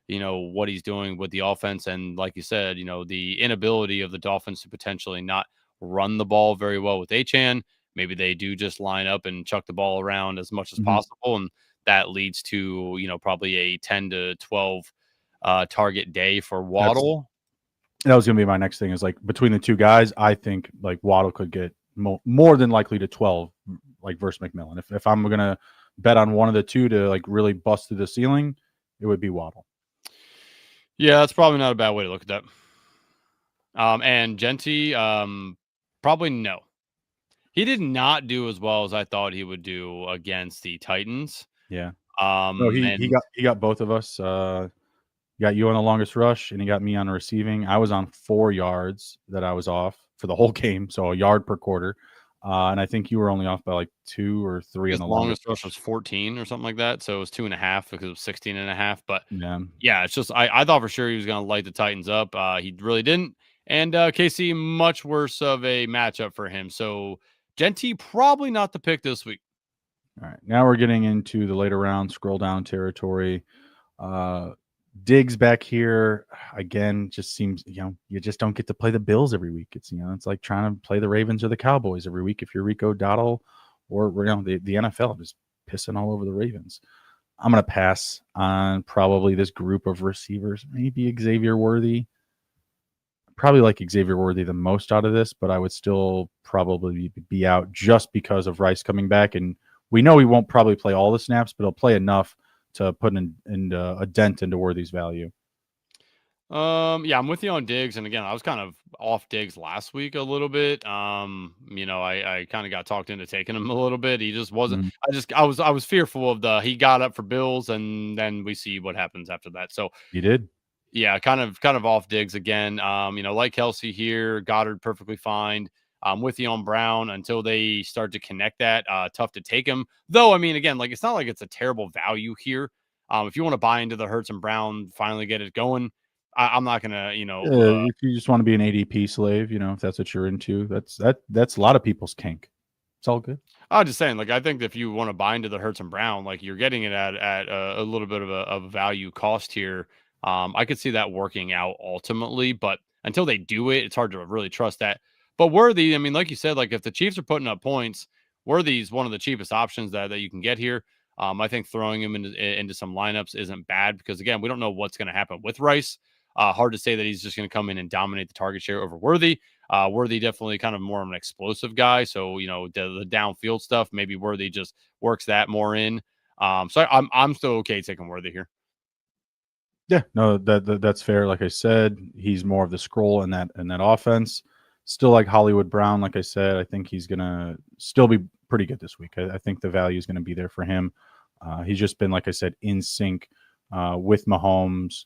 what he's doing with the offense, and like you said, the inability of the Dolphins to potentially not run the ball very well with Achan. Maybe they do just line up and chuck the ball around as much as possible, and that leads to probably a 10 to 12 target day for Waddle. That was going to be my next thing. Is like between the two guys, I think like Waddle could get more than likely to 12, like versus McMillan. If I'm going to bet on one of the two to like really bust through the ceiling, it would be Waddle. Yeah, that's probably not a bad way to look at that. And Genty, probably no. He did not do as well as I thought he would do against the Titans. Yeah. No, he got both of us. Got you on the longest rush, and he got me on receiving. I was on 4 yards that I was off for the whole game, so a yard per quarter. And I think you were only off by like 2 or 3 on the longest rush was 14 or something like that. So it was 2.5 because it was 16.5. But yeah, it's just I thought for sure he was going to light the Titans up. He really didn't. And KC, much worse of a matchup for him. So Genty, probably not the pick this week. All right. Now we're getting into the later round, scroll down territory. Diggs back here again just seems, you just don't get to play the Bills every week. It's, it's like trying to play the Ravens or the Cowboys every week if you're Rico Dowdle or the NFL just pissing all over the Ravens. I'm going to pass on probably this group of receivers, maybe Xavier Worthy. Probably like Xavier Worthy the most out of this, but I would still probably be out just because of Rice coming back. And we know he won't probably play all the snaps, but he'll play enough to put in a dent into Worthy's value. Yeah, I'm with you on Diggs, and again, I was kind of off Diggs last week a little bit. I kind of got talked into taking him a little bit. He just wasn't. I was fearful of he got up for Bills, and then we see what happens after that. So he did. Yeah, kind of off Diggs again. Like Kelsey here, Goddard perfectly fine. I'm with you on Brown until they start to connect that. Tough to take him. Though, I mean, again, like it's not like it's a terrible value here. If you want to buy into the Hurts and Brown, finally get it going, I'm not going to, if you just want to be an ADP slave, if that's what you're into, that's a lot of people's kink. It's all good. I'm just saying, like, I think if you want to buy into the Hurts and Brown, like you're getting it at a little bit of a value cost here. I could see that working out ultimately, but until they do it, it's hard to really trust that. But Worthy, I mean, like you said, like if the Chiefs are putting up points, Worthy's one of the cheapest options that you can get here. I think throwing him into some lineups isn't bad because, again, we don't know what's going to happen with Rice. Hard to say that he's just going to come in and dominate the target share over Worthy. Worthy definitely kind of more of an explosive guy. So, the downfield stuff, maybe Worthy just works that more in. So I'm still okay taking Worthy here. Yeah, no, that's fair. Like I said, he's more of the scroll in that offense. Still like Hollywood Brown, like I said, I think he's gonna still be pretty good this week. I think the value is going to be there for him. He's just been, like I said, in sync with Mahomes,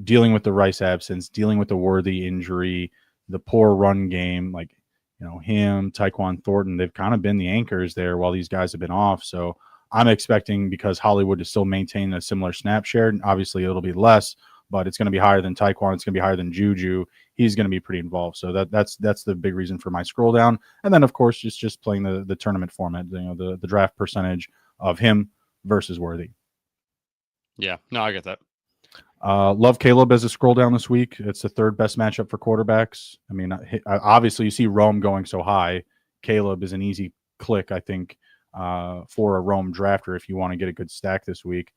dealing with the Rice absence, dealing with the Worthy injury, the poor run game. Like, him, Tyquan Thornton, they've kind of been the anchors there while these guys have been off. So I'm expecting, because Hollywood is still maintaining a similar snap share, and obviously it'll be less, but it's going to be higher than Tyquan. It's going to be higher than Juju. He's going to be pretty involved. So that's the big reason for my scroll down. And then, of course, just playing the tournament format, the draft percentage of him versus Worthy. Yeah, no, I get that. Love Caleb as a scroll down this week. It's the third best matchup for quarterbacks. I mean, obviously you see Rome going so high. Caleb is an easy click, I think, for a Rome drafter if you want to get a good stack this week.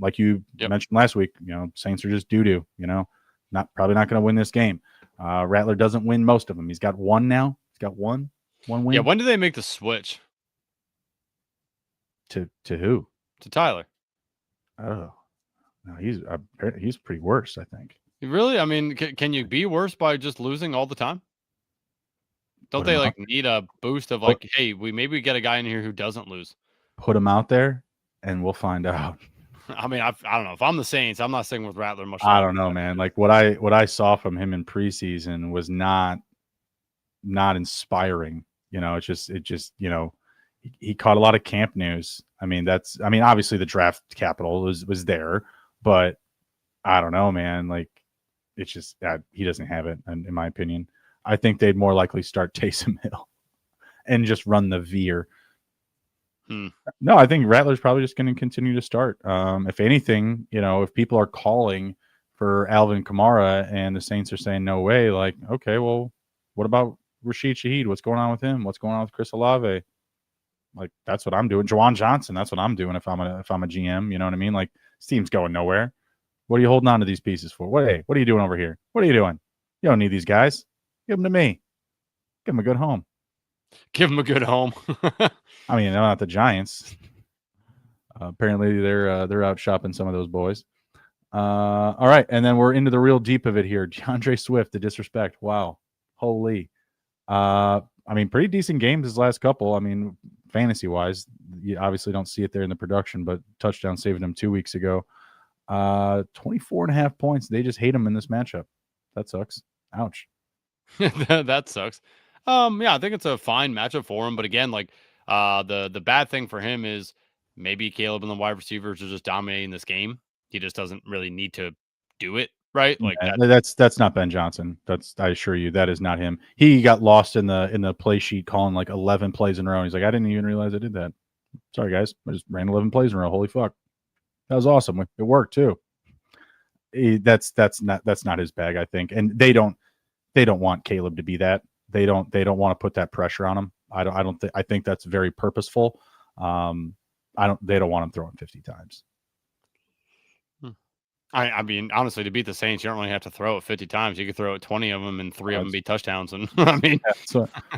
Like you mentioned last week, Saints are just doo-doo, probably not going to win this game. Rattler doesn't win most of them. He's got one now. He's got one win. Yeah, when do they make the switch? To who? To Tyler. Oh, no, he's pretty worse, I think. Really? I mean, can you be worse by just losing all the time? Don't they need a boost of hey, we get a guy in here who doesn't lose? Put him out there, and we'll find out. I mean, I don't know. If I'm the Saints, I'm not sticking with Rattler much. I don't know, man. Like what I saw from him in preseason was not inspiring. It just he caught a lot of camp news. I mean, obviously the draft capital was there, but I don't know, man. Like it's just he doesn't have it, in my opinion. I think they'd more likely start Taysom Hill and just run the veer. No, I think Rattler's probably just going to continue to start. If anything, if people are calling for Alvin Kamara and the Saints are saying no way, like, okay, well, what about Rashid Shaheed? What's going on with him? What's going on with Chris Olave? Like, that's what I'm doing. Jawan Johnson, that's what I'm doing if I'm a GM. You know what I mean? Like, this team's going nowhere. What are you holding on to these pieces for? What are you doing over here? What are you doing? You don't need these guys. Give them to me. Give them a good home. Give them a good home. I mean, they're not the Giants. Apparently, they're out shopping some of those boys. All right, and then we're into the real deep of it here. DeAndre Swift, the disrespect. Wow, holy. I mean, pretty decent games his last couple. I mean, fantasy wise, you obviously don't see it there in the production, but touchdown saving him 2 weeks ago. 24.5 points. They just hate him in this matchup. That sucks. Ouch. That sucks. Yeah, I think it's a fine matchup for him, but again, like the bad thing for him is maybe Caleb and the wide receivers are just dominating this game. He just doesn't really need to do it, right? Like that's not Ben Johnson. I assure you that is not him. He got lost in the play sheet calling like 11 plays in a row. He's like, I didn't even realize I did that. Sorry guys, I just ran 11 plays in a row. Holy fuck, that was awesome. It worked too. That's not his bag, I think, and they don't want Caleb to be that. They don't want to put that pressure on him. I think that's very purposeful. They don't want him throwing 50 times. I mean, honestly, to beat the Saints, you don't really have to throw it 50 times. You could throw it 20 of them and 3 of them be touchdowns. And I mean,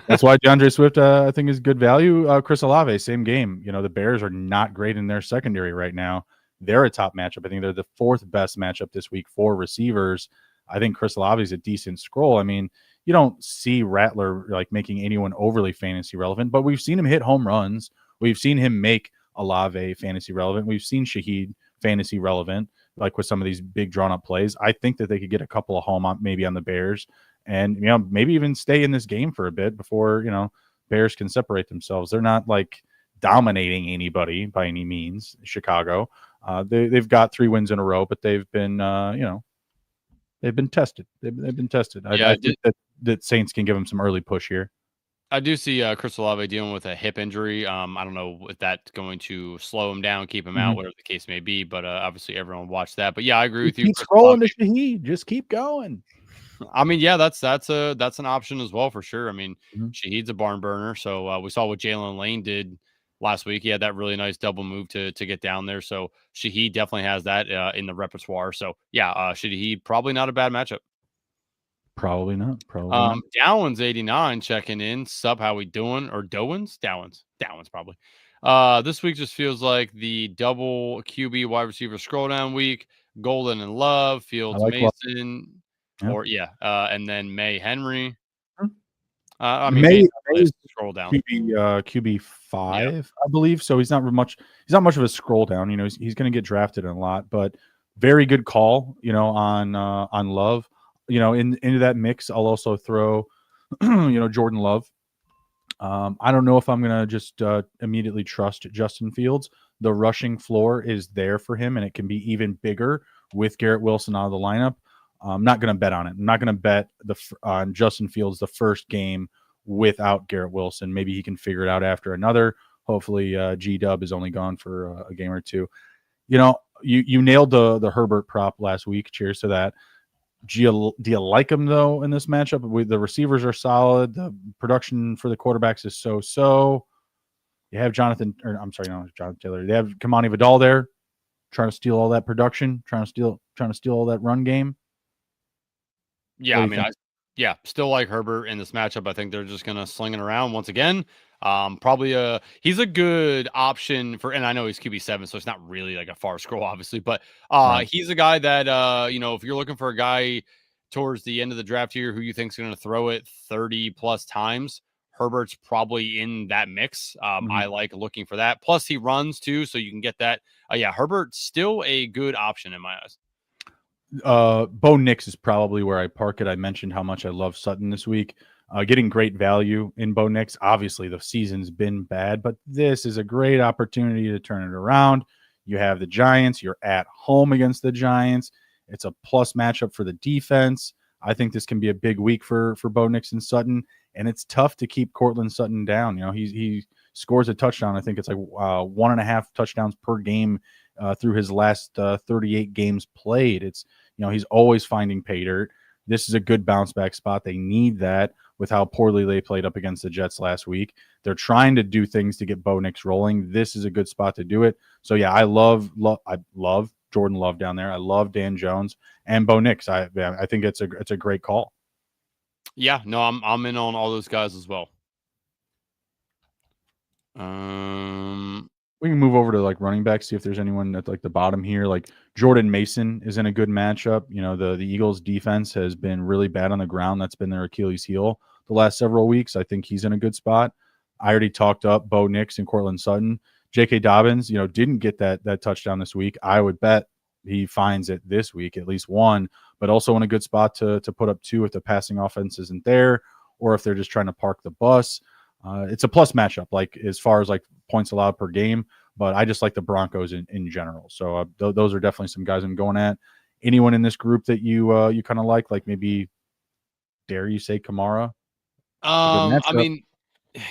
that's why DeAndre Swift, I think, is good value. Chris Olave, same game. The Bears are not great in their secondary right now. They're a top matchup. I think they're the 4th best matchup this week for receivers. I think Chris Olave is a decent scroll. I mean, you don't see Rattler like making anyone overly fantasy relevant, but we've seen him hit home runs. We've seen him make Olave fantasy relevant. We've seen Shaheed fantasy relevant, like with some of these big drawn up plays. I think that they could get a couple of home maybe on the Bears and, maybe even stay in this game for a bit before, Bears can separate themselves. They're not like dominating anybody by any means. Chicago, they've got 3 wins in a row, but they've been, they've been tested. They've been tested. I think that Saints can give them some early push here. I do see Chris Olave dealing with a hip injury. I don't know if that's going to slow him down, keep him out, whatever the case may be. But obviously, everyone watched that. But yeah, I agree with you. Keep scrolling to Shaheed. Just keep going. I mean, yeah, that's an option as well for sure. I mean, Shaheed's a barn burner. So we saw what Jalen Lane did last week. He had that really nice double move to get down there. So Shaheed definitely has that in the repertoire. So yeah, Shaheed probably not a bad matchup. Probably not. Not. Dowens 89 checking in. Sub, how we doing? Or Dowens probably. This week just feels like the double QB wide receiver scroll down week. Golden and Love, Fields Mason, and then May Henry. I mean, May scroll down. QB 5, I believe. So he's not much of a scroll down. He's going to get drafted in a lot, but very good call. On Love. Into that mix, I'll also throw, Jordan Love. I don't know if I'm going to just immediately trust Justin Fields. The rushing floor is there for him, and it can be even bigger with Garrett Wilson out of the lineup. I'm not going to bet on it. I'm not going to bet on Justin Fields the first game without Garrett Wilson. Maybe he can figure it out after another. Hopefully, G-Dub is only gone for a game or two. you nailed the Herbert prop last week. Cheers to that. Do you like him though in this matchup? The receivers are solid. The production for the quarterbacks is so. You have Jonathan Taylor. They have Kamani Vidal there, trying to steal all that production, trying to steal all that run game. Yeah, I mean, still like Herbert in this matchup. I think they're just gonna sling it around once again. Probably he's a good option for, and I know he's QB7, so it's not really like a far scroll, obviously, but Right. he's a guy that if you're looking for a guy towards the end of the draft here who you think's gonna throw it 30 plus times, Herbert's probably in that mix. I like looking for that. Plus he runs too, so you can get that. Herbert's still a good option in my eyes. Bo Nix is probably where I park it. I mentioned how much I love Sutton this week. Getting great value in Bo Nix. Obviously, the season's been bad, but this is a great opportunity to turn it around. You have the Giants. You're at home against the Giants. It's a plus matchup for the defense. I think this can be a big week for Bo Nix and Sutton, and it's tough to keep Cortland Sutton down. You know, he scores a touchdown. I think it's like 1.5 touchdowns per game through his last 38 games played. It's, he's always finding pay dirt. This is a good bounce back spot. They need that with how poorly they played up against the Jets last week. They're trying to do things to get Bo Nix rolling. This is a good spot to do it. So yeah, I love Jordan Love down there. I love Dan Jones and Bo Nix. I think it's a great call. Yeah, no, I'm in on all those guys as well. We can move over to like running back, see if there's anyone at like the bottom here. Like Jordan Mason is in a good matchup. The Eagles defense has been really bad on the ground. That's been their Achilles heel the last several weeks. I think he's in a good spot. I already talked up Bo Nix and Cortland Sutton. J.K. Dobbins, didn't get that touchdown this week. I would bet he finds it this week, at least one, but also in a good spot to put up 2 if the passing offense isn't there, or if they're just trying to park the bus. It's a plus matchup, like as far as like points allowed per game, but I just like the Broncos in general. So those are definitely some guys I'm going at. Anyone in this group that you kind of like maybe, dare you say Kamara? I mean,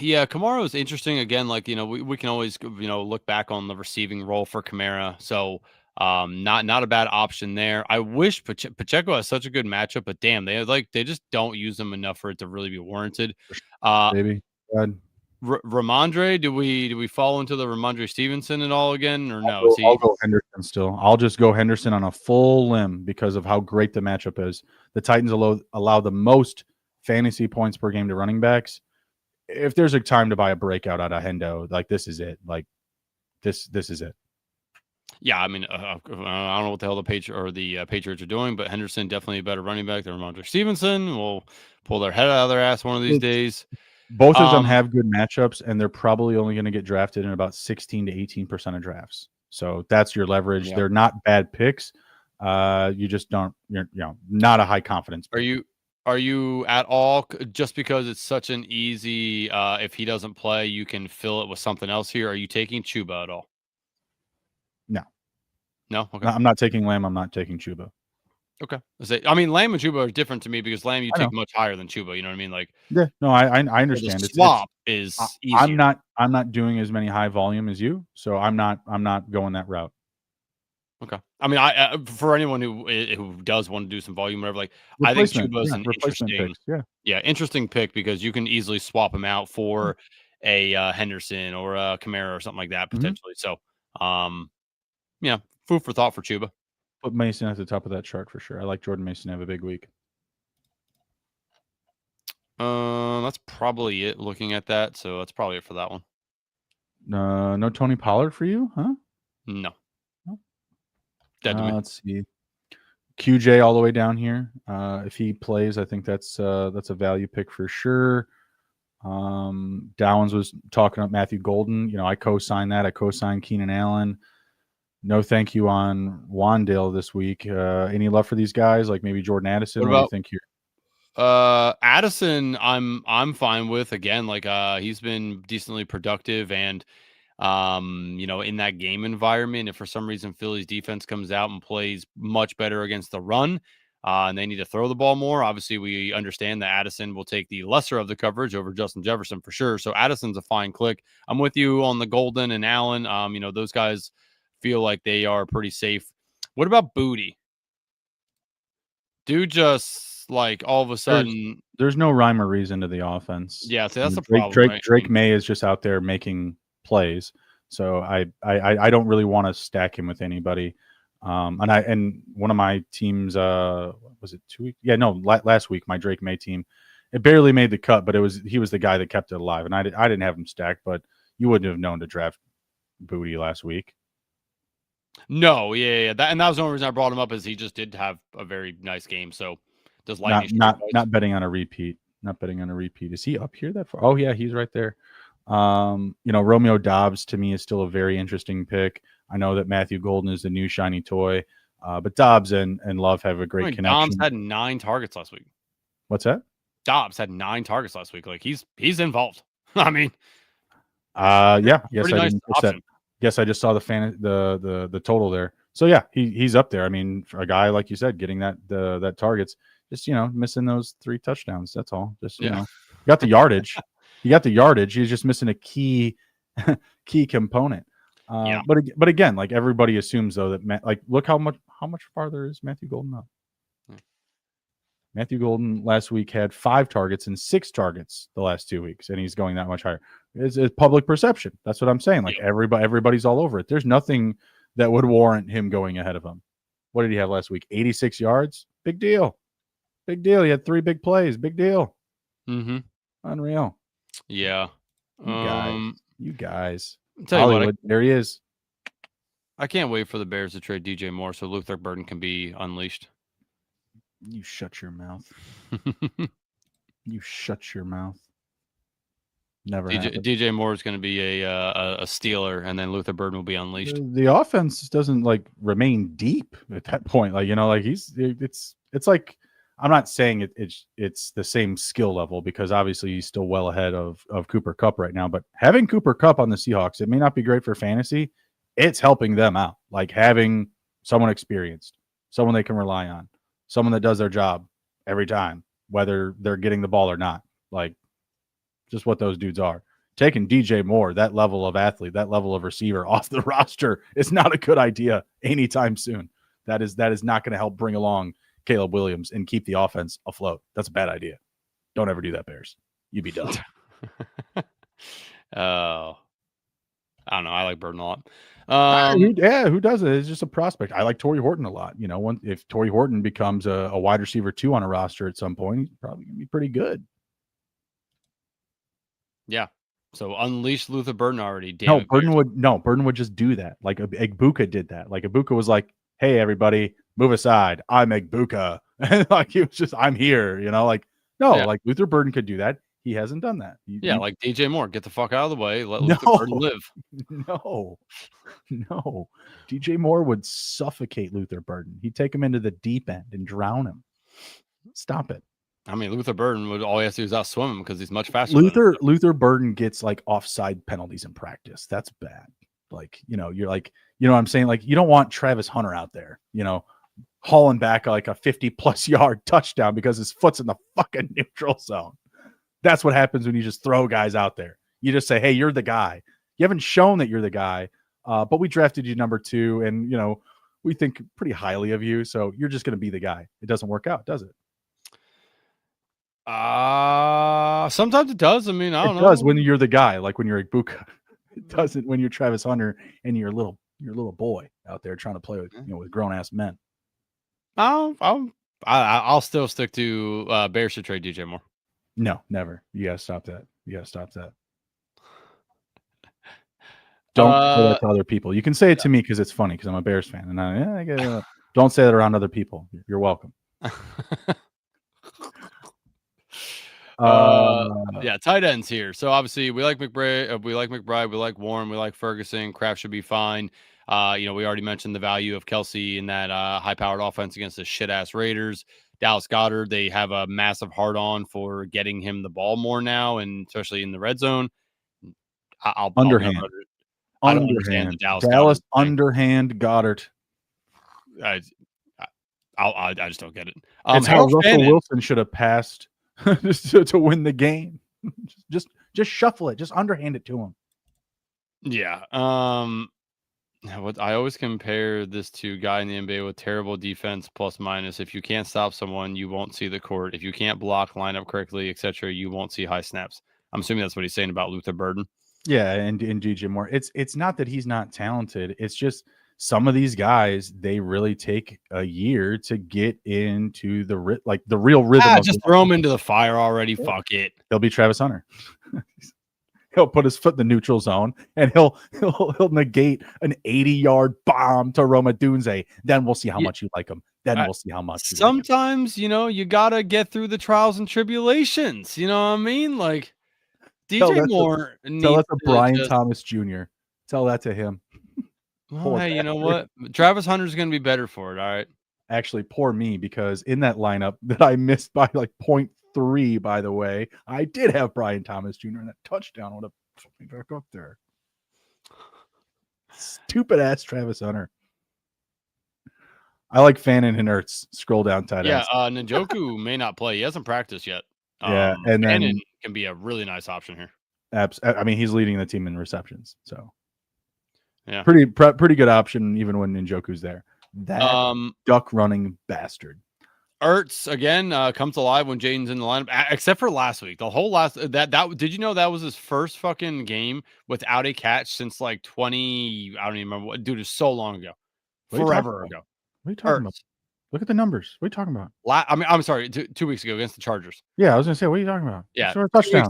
yeah, Kamara is interesting. Again, like, we can always, look back on the receiving role for Kamara. So not a bad option there. I wish Pacheco has such a good matchup, but damn, they just don't use him enough for it to really be warranted. Maybe. Ramondre, do we fall into the Ramondre Stevenson at all again, or no? I'll go Henderson still. I'll just go Henderson on a full limb because of how great the matchup is. The Titans allow the most fantasy points per game to running backs. If there's a time to buy a breakout out of Hendo, like this is it. Like this is it. Yeah, I mean, I don't know what the hell the Patriots are doing, but Henderson definitely a better running back than Ramondre Stevenson. Will pull their head out of their ass one of these days. Both of them have good matchups, and they're probably only going to get drafted in about 16 to 18% of drafts. So that's your leverage. Yeah. They're not bad picks. You just don't. You're not a high confidence pick. Are you at all, just because it's such an easy, if he doesn't play, you can fill it with something else here? Are you taking Chuba at all? No. Okay. I'm not taking Lamb. I'm not taking Chuba. Okay. I mean, Lamb and Chuba are different to me because Lamb you take much higher than Chuba. You know what I mean? Like, yeah, no, I understand. The swap is easier. I'm not doing as many high volume as you, so I'm not going that route. Okay. I mean, I for anyone who does want to do some volume, whatever, like I think Chuba's an interesting, interesting pick because you can easily swap him out for a Henderson or a Kamara or something like that potentially. So, food for thought for Chuba. Put Mason at the top of that chart for sure. I like Jordan Mason to have a big week. That's probably it. Looking at that, so that's probably it for that one. No Tony Pollard for you, huh? No. Let's see. QJ all the way down here. If he plays, I think that's a value pick for sure. Downs was talking up Matthew Golden. I co-signed that. I co-signed Keenan Allen. No thank you on Wandale this week. Any love for these guys? Like maybe Jordan Addison? What do you think here? Addison, I'm fine with. Again, like he's been decently productive and in that game environment. If for some reason Philly's defense comes out and plays much better against the run, and they need to throw the ball more, obviously we understand that Addison will take the lesser of the coverage over Justin Jefferson for sure. So Addison's a fine click. I'm with you on the Golden and Allen. Those guys feel like they are pretty safe. What about Booty? Dude, just like all of a sudden, there's no rhyme or reason to the offense. yeah. So that's the Drake, problem, right? Drake May is just out there making plays. So I don't really want to stack him with anybody. And one of my teams, was it 2 weeks? Yeah, no, last week my Drake May team, it barely made the cut, but he was the guy that kept it alive, and I didn't have him stacked, but you wouldn't have known to draft Booty last week. No, yeah. That was the only reason I brought him up is he just did have a very nice game. So does lightning not betting on a repeat. Not betting on a repeat. Is he up here that far? Oh yeah, he's right there. Romeo Dobbs to me is still a very interesting pick. I know that Matthew Golden is the new shiny toy, but Dobbs and Love have a great connection. Dobbs had 9 targets last week. What's that? Dobbs had 9 targets last week. Like he's involved. I mean, yeah. Yes, pretty I nice didn't option. that. Yes, I just saw the total there. So yeah, he's up there. I mean, for a guy like you said, getting that targets, just missing those 3 touchdowns. That's all. Just you got the yardage. He got the yardage. He's just missing a key component. But again, like everybody assumes though that look how much farther is Matthew Golden up. Matthew Golden last week had 5 targets and 6 targets the last 2 weeks, and he's going that much higher. It's public perception. That's what I'm saying. Like everybody's all over it. There's nothing that would warrant him going ahead of him. What did he have last week? 86 yards. Big deal. Big deal. He had 3 big plays. Big deal. Mm-hmm. Unreal. Yeah. You guys. Tell Hollywood, you what, there he is. I can't wait for the Bears to trade DJ Moore so Luther Burden can be unleashed. You shut your mouth. You shut your mouth. Never DJ Moore is going to be a Steeler, and then Luther Burden will be unleashed. The offense doesn't remain deep at that point. It's like, I'm not saying it's the same skill level because obviously he's still well ahead of Cooper Kupp right now. But having Cooper Kupp on the Seahawks, it may not be great for fantasy. It's helping them out. Like having someone experienced, someone they can rely on, someone that does their job every time, whether they're getting the ball or not. Like just what those dudes are. Taking DJ Moore, that level of athlete, that level of receiver off the roster is not a good idea anytime soon. That is not going to help bring along Caleb Williams and keep the offense afloat. That's a bad idea. Don't ever do that, Bears. You'd be dumb. I don't know. I like Burden a lot. Who doesn't? It's just a prospect. I like Torrey Horton a lot. If Torrey Horton becomes a wide receiver 2 on a roster at some point, he's probably going to be pretty good. Yeah. So unleash Luther Burden already. Burden would just do that. Like Egbuka did that. Like Egbuka was like, "Hey, everybody, move aside. I'm Egbuka." And like he was just, "I'm here." Like Luther Burden could do that. He hasn't done that. Like DJ Moore, get the fuck out of the way. Let Luther Burden live. No. DJ Moore would suffocate Luther Burden. He'd take him into the deep end and drown him. Stop it. I mean, Luther Burden would all he has to do is out swim him because he's much faster. Luther Burden gets like offside penalties in practice. That's bad. Like, you're like, what I'm saying? Like, you don't want Travis Hunter out there, hauling back like a 50+ yard touchdown because his foot's in the fucking neutral zone. That's what happens when you just throw guys out there. You just say, "Hey, you're the guy." You haven't shown that you're the guy, but we drafted you number 2, and we think pretty highly of you, so you're just going to be the guy. It doesn't work out, does it? Sometimes it does. I mean, I don't know. It does when you're the guy, like when you're Egbuka. It doesn't when you're Travis Hunter and you're a little boy out there trying to play with with grown ass men. I'll still stick to Bears should trade DJ Moore. No, never. You gotta stop that. Don't say that to other people. You can say it to me because it's funny because I'm a Bears fan, and I get it. Don't say that around other people. You're welcome. Tight ends here. So obviously we like McBride, we like Warren, we like Ferguson. Kraft should be fine. We already mentioned the value of Kelsey in that high-powered offense against the shit-ass Raiders. Dallas Goedert, they have a massive hard-on for getting him the ball more now, and especially in the red zone. Underhand. I don't understand the Dallas underhand Goddard. I just don't get it. It's how Russell Wilson should have passed to win the game. Just shuffle it. Just underhand it to him. Yeah. What I always compare this to guy in the NBA with terrible defense plus minus. If you can't stop someone, you won't see the court. If you can't block, line up correctly, etc., you won't see high snaps. I'm assuming that's what he's saying about Luther Burden. Yeah, and DJ Moore. It's not that he's not talented. It's just some of these guys, they really take a year to get into the real rhythm of Just throw him into the fire already. Yeah. Fuck it. He'll be Travis Hunter. He'll put his foot in the neutral zone and he'll negate an 80-yard bomb to Roma Dunze. Then we'll see how much you like him. Then we'll see how much. Sometimes, you gotta get through the trials and tribulations. You know what I mean? Like DJ Moore. Tell that to Brian Thomas Jr. Tell that to him. Well, hey, you know what? Travis Hunter's gonna be better for it. All right. Actually, poor me, because in that lineup that I missed by like 0.3, by the way, I did have Brian Thomas Jr. in that touchdown. Would have put me back up there. Stupid ass Travis Hunter. I like Fannin and Ertz. Scroll down tight ends. Yeah, Njoku may not play. He hasn't practiced yet. Yeah, and then Fannin can be a really nice option here. I mean, he's leading the team in receptions, so yeah, pretty good option even when Njoku's there. That duck running bastard. Ertz again comes alive when Jaden's in the lineup, except for last week. The whole that did you know that was his first fucking game without a catch since like 20? I don't even remember what. Dude, it's so long ago, forever ago. What are you talking about? Look at the numbers. What are you talking about? I'm sorry, 2 weeks ago against the Chargers. Yeah, I was gonna say, what are you talking about? Yeah, score a touchdown.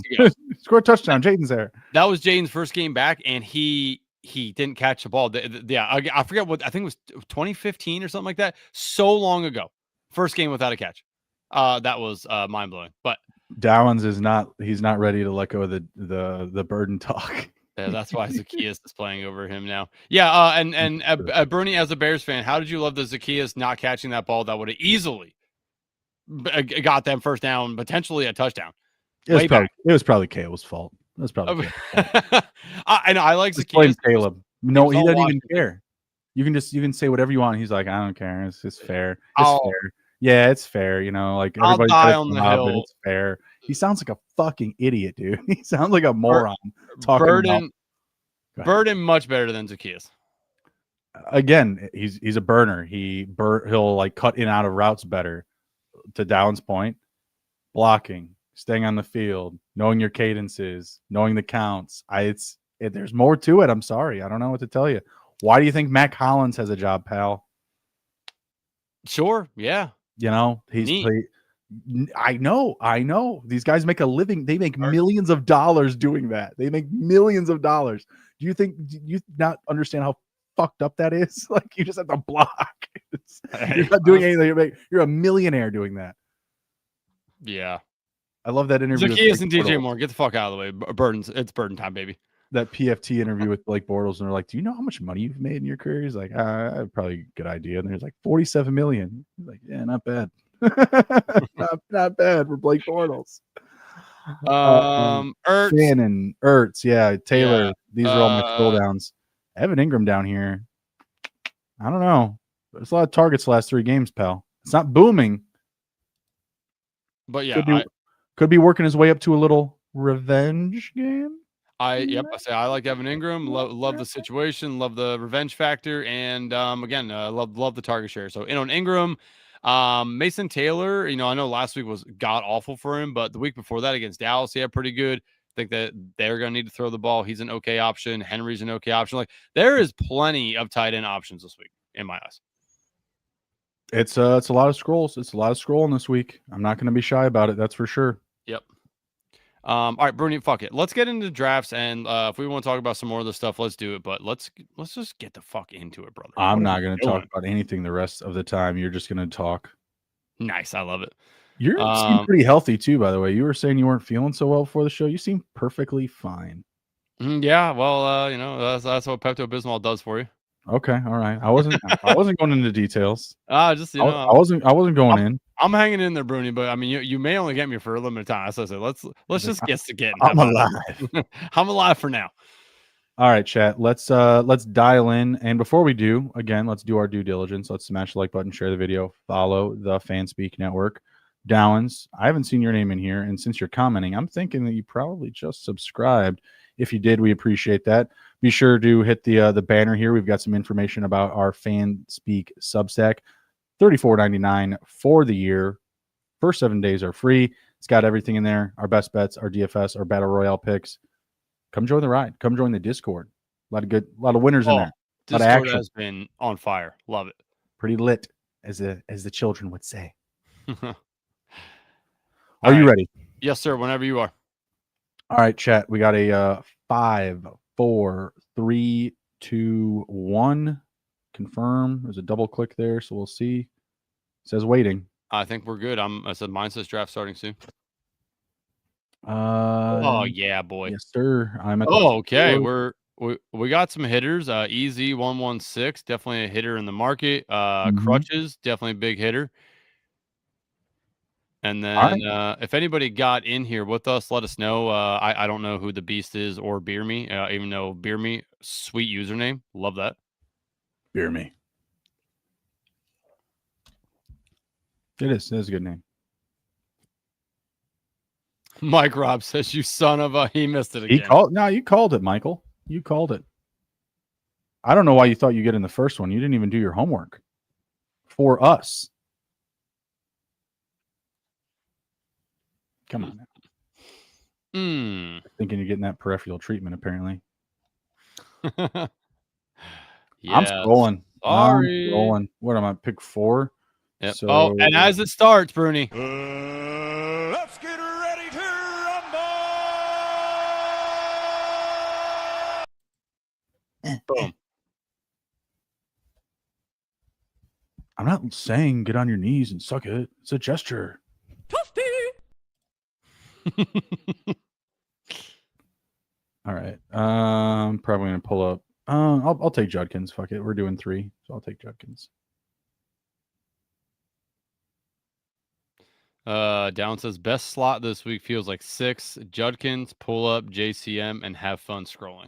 Score a touchdown. Jaden's there. That was Jaden's first game back, and he didn't catch the ball. Yeah, I forget what. I think it was 2015 or something like that. So long ago. First game without a catch. That was mind blowing. But Dowens is not. He's not ready to let go of the burden talk. Yeah, that's why Zacchaeus is playing over him now. Yeah, and Bruni, as a Bears fan, how did you love the Zacchaeus not catching that ball that would have easily got them first down, potentially a touchdown? It was probably Caleb's fault. It was probably. And I like Zacchaeus. Caleb. No, he doesn't even care. You can say whatever you want. He's like, I don't care. It's just fair. It's fair. Yeah, it's fair. Like everybody's on the hill. It's fair. He sounds like a fucking idiot, dude. He sounds like a moron talking Burden much better than Zacchaeus. Again, he's a burner. He'll like cut in and out of routes better. To Downs' point, blocking, staying on the field, knowing your cadences, knowing the counts. There's more to it. I'm sorry. I don't know what to tell you. Why do you think Mac Hollins has a job, pal? Sure. Yeah. He's played. I know. These guys make a living. They make millions of dollars doing that. They make millions of dollars. Do you not understand how fucked up that is? Like, you just have to block. You're not doing anything. You're a millionaire doing that. Yeah. I love that interview. Zacchaeus and DJ Moore, get the fuck out of the way. It's burden time, baby. That PFT interview with Blake Bortles, and they're like, "Do you know how much money you've made in your career?" He's like, "I have probably a good idea." And there's like 47 million. He's like, "Yeah, not bad." not bad for Blake Bortles. Ertz. Fannin, Ertz, yeah, Taylor. Yeah. These are all my scroll downs. Evan Ingram down here. I don't know. There's a lot of targets the last 3 games, pal. It's not booming. But yeah, could be working his way up to a little revenge game. I like Evan Ingram. Love the situation. Love the revenge factor. And again, love the target share. So on Ingram. Mason Taylor, I know last week was god awful for him, but the week before that against Dallas, he had pretty good. I think that they're going to need to throw the ball. He's an okay option. Henry's an okay option. Like, there is plenty of tight end options this week in my eyes. It's a lot of scrolls. It's a lot of scrolling this week. I'm not going to be shy about it. That's for sure. Yep. All right, Bruni, fuck it. Let's get into drafts, and if we want to talk about some more of this stuff, let's do it. But let's just get the fuck into it, brother. I'm not going to talk about anything the rest of the time. You're just going to talk. Nice, I love it. You seem pretty healthy too, by the way. You were saying you weren't feeling so well before the show. You seem perfectly fine. Yeah, well, that's what Pepto-Bismol does for you. Okay, all right. I wasn't going into details. I wasn't going in. I'm hanging in there, Bruni, but I mean, you may only get me for a limited time. So I said, let's just get to getting. I'm alive. I'm alive for now. All right, chat. Let's dial in, and before we do, again, let's do our due diligence. Let's smash the like button, share the video, follow the Fanspeak Network. Dowens, I haven't seen your name in here, and since you're commenting, I'm thinking that you probably just subscribed. If you did, we appreciate that. Be sure to hit the banner here. We've got some information about our Fan Speak Substack. $34.99 for the year. First 7 days are free. It's got everything in there. Our best bets, our DFS, our Battle Royale picks. Come join the ride. Come join the Discord. A lot of winners in there. A lot of Discord action. has been on fire. Love it. Pretty lit, as the children would say. Are you ready? Yes, sir. Whenever you are. All right, chat. We got a 5, 4, 3, 2, 1. Confirm. There's a double click there, so we'll see. It says waiting. I think we're good. I said mine says draft starting soon. Oh yeah, boy. Yes, sir. I'm at okay. We got some hitters. Easy 116, definitely a hitter in the market. Crutches, definitely a big hitter. And then if anybody got in here with us, let us know. I don't know who the beast is or Beer Me, even though Beer Me, sweet username. Love that. Beer Me. It is. It is a good name. Mike Rob says, "You son of a," he missed it again. You called it, Michael. You called it. I don't know why you thought you get in the first one. You didn't even do your homework for us. Come on now. Thinking you're getting that peripheral treatment, apparently. Yeah. I'm scrolling. Sorry. I'm scrolling. What am I? Pick 4? Yep. So, and as it starts, Bruni. Let's get ready to rumble. Boom. I'm not saying get on your knees and suck it. It's a gesture. Toasty. All right. Probably gonna pull up. I'll take Judkins. Fuck it. We're doing 3, so I'll take Judkins. Down says best slot this week feels like 6. Judkins, pull up, JCM, and have fun scrolling.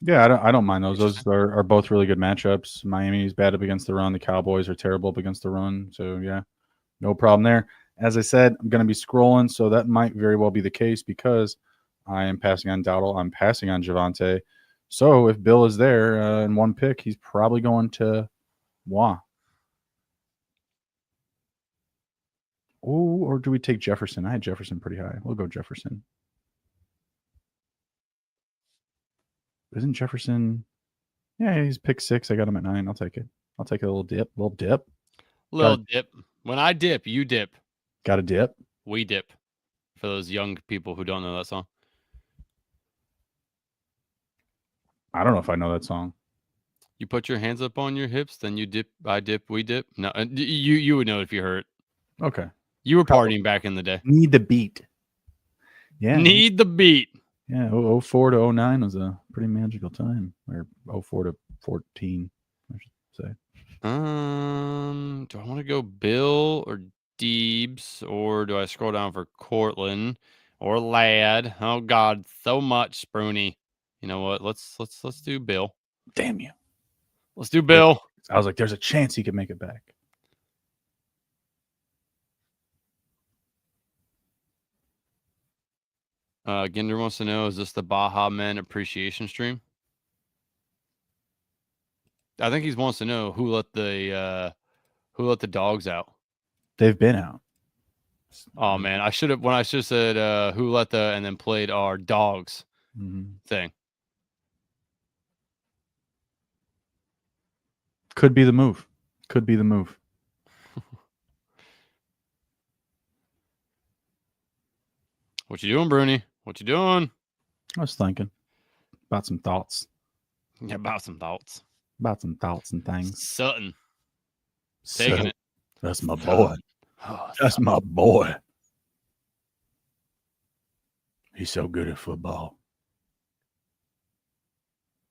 Yeah, I don't mind those. Those are both really good matchups. Miami's bad up against the run. The Cowboys are terrible up against the run. So yeah, no problem there. As I said, I'm going to be scrolling, so that might very well be the case because I am passing on Dowdle. I'm passing on Javante. So if Bill is there in one pick, he's probably going to Wah. Oh, or do we take Jefferson? I had Jefferson pretty high. We'll go Jefferson. Isn't Jefferson? Yeah, he's pick 6. I got him at 9. I'll take it. I'll take a little dip. Little dip. When I dip, you dip. Got a dip. We dip. For those young people who don't know that song. I don't know if I know that song. You put your hands up on your hips, then you dip. I dip. We dip. No, you would know if you heard it. Okay. You were partying back in the day. Need the beat. Yeah. Need the beat. Yeah. 04 to 09 was a pretty magical time. Or 04 to 14, I should say. Do I want to go Bill or Deebs, or do I scroll down for Cortland or Ladd? Oh God, so much, Bruni. You know what? Let's do Bill. Damn you. Let's do Bill. I was like, there's a chance he could make it back. Ginder wants to know, is this the Baja Men appreciation stream? I think he wants to know who let the dogs out. They've been out. Oh man, I should have said who let the and then played our dogs thing. Could be the move. Could be the move. What you doing, Bruni? What you doing? I was thinking about some thoughts. Yeah, about some thoughts. About some thoughts and things. Sutton. Taking it. That's my boy. Oh, that's my boy. He's so good at football.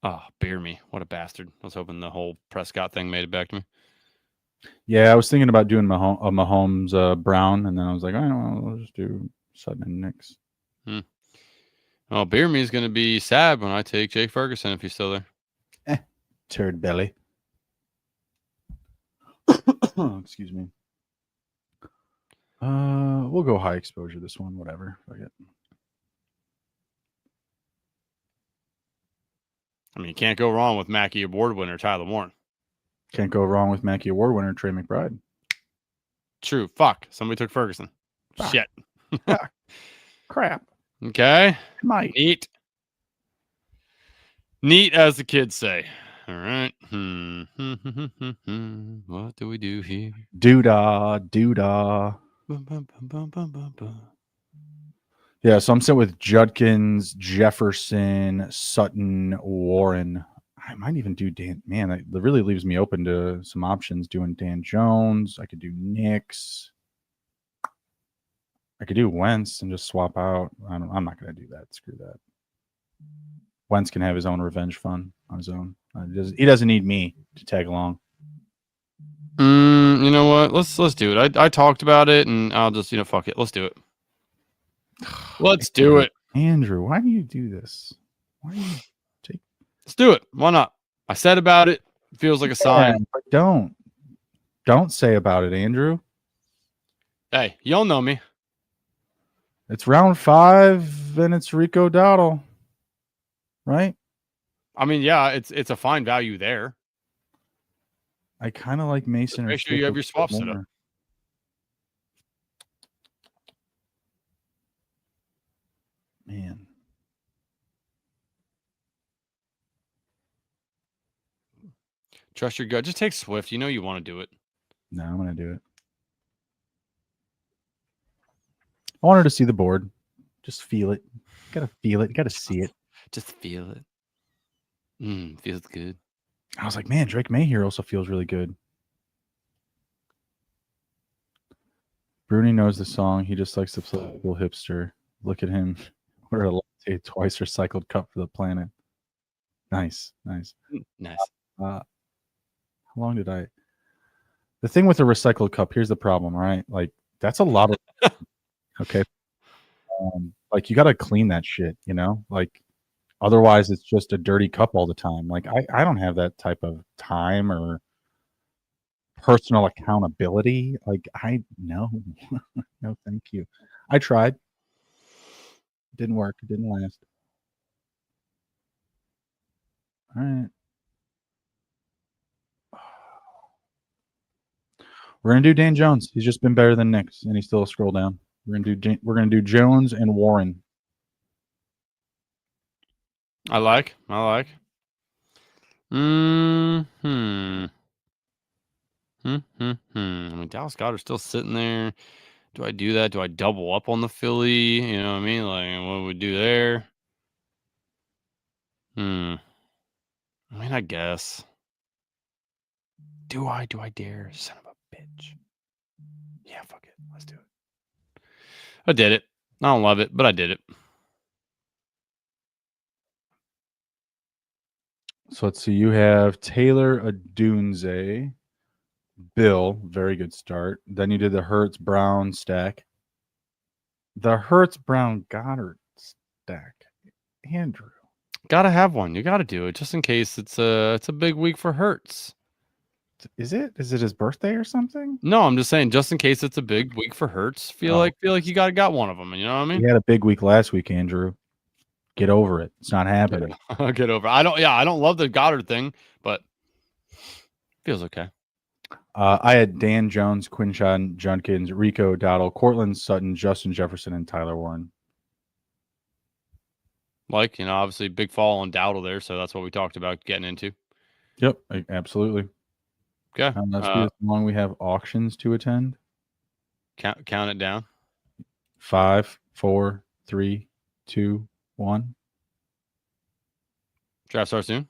Oh, beer me. What a bastard. I was hoping the whole Prescott thing made it back to me. Yeah, I was thinking about doing Mahomes Brown, and then I was like, I don't know, I'll just do Sutton and Nix. Oh, beer me is going to be sad when I take Jake Ferguson if he's still there. Turd belly. Excuse me. We'll go high exposure this one, whatever. Fuck it. I mean, you can't go wrong with Mackey Award winner Tyler Warren. Can't go wrong with Mackey Award winner Trey McBride. True. Fuck. Somebody took Ferguson. Fuck. Shit. Crap. Okay. Mike. Neat. Neat, as the kids say. All right. What do we do here? Doodah, doodah. Yeah, so I'm sitting with Judkins, Jefferson, Sutton, Warren. I might even do Dan. Man, that really leaves me open to some options. Doing Dan Jones. I could do Knicks. I could do Wentz and just swap out. I'm not going to do that. Screw that. Wentz can have his own revenge fun on his own. He doesn't need me to tag along. You know what? Let's do it. I talked about it, and I'll just fuck it. Let's do it. Let's do it. Andrew, why do you do this? Why do you take? Let's do it. Why not? I said about it. It feels like a sign. But don't say about it, Andrew. Hey, y'all know me. It's round 5, and it's Rico Dowdle, right? I mean, yeah, it's a fine value there. I kind of like Mason. Just make sure you have your swaps set up. Man. Trust your gut. Just take Swift. You know you want to do it. No, I'm going to do it. I wanted to see the board. Just feel it. Got to feel it. Got to see it. Just feel it. Feels good. I was like, man, Drake May here also feels really good. Bruni knows the song. He just likes to play a little hipster. Look at him. We're a latte, twice recycled cup for the planet. Nice. Nice. How long did I? The thing with a recycled cup, here's the problem, right? Like, that's a lot of. Okay. Like, you got to clean that shit, Like, otherwise, it's just a dirty cup all the time. Like, I don't have that type of time or personal accountability. Like, no, thank you. I tried. It didn't work. It didn't last. All right. We're gonna do Dan Jones. He's just been better than Knicks, and he's still a scroll down. We're gonna do Jones and Warren. I like. I mean, Dallas Goedert's still sitting there. Do I do that? Do I double up on the Philly? You know what I mean? Like, what would we do there? I mean, I guess. Do I dare? Son of a bitch. Yeah, fuck it. Let's do it. I did it. I don't love it, but I did it. So let's see. You have Taylor Adunze, Bill, very good start. Then you did the Hurts Brown stack. The Hurts Brown Goddard stack. Andrew. Gotta have one. You gotta do it just in case it's a big week for Hurts. Is it? Is it his birthday or something? No, I'm just saying, just in case it's a big week for Hurts. Feel like you got one of them. You know what I mean? He had a big week last week, Andrew. Get over it. It's not happening. I'll get over it. I don't love the Goddard thing, but feels okay. I had Dan Jones, Quinshon Judkins, Rico Dowdle, Cortland Sutton, Justin Jefferson, and Tyler Warren. Like, obviously big fall on Dowdle there, so that's what we talked about getting into. Yep, absolutely. Okay. Let's see how long we have auctions to attend. Count it down. 5, 4, 3, 2, 1. Draft starts soon.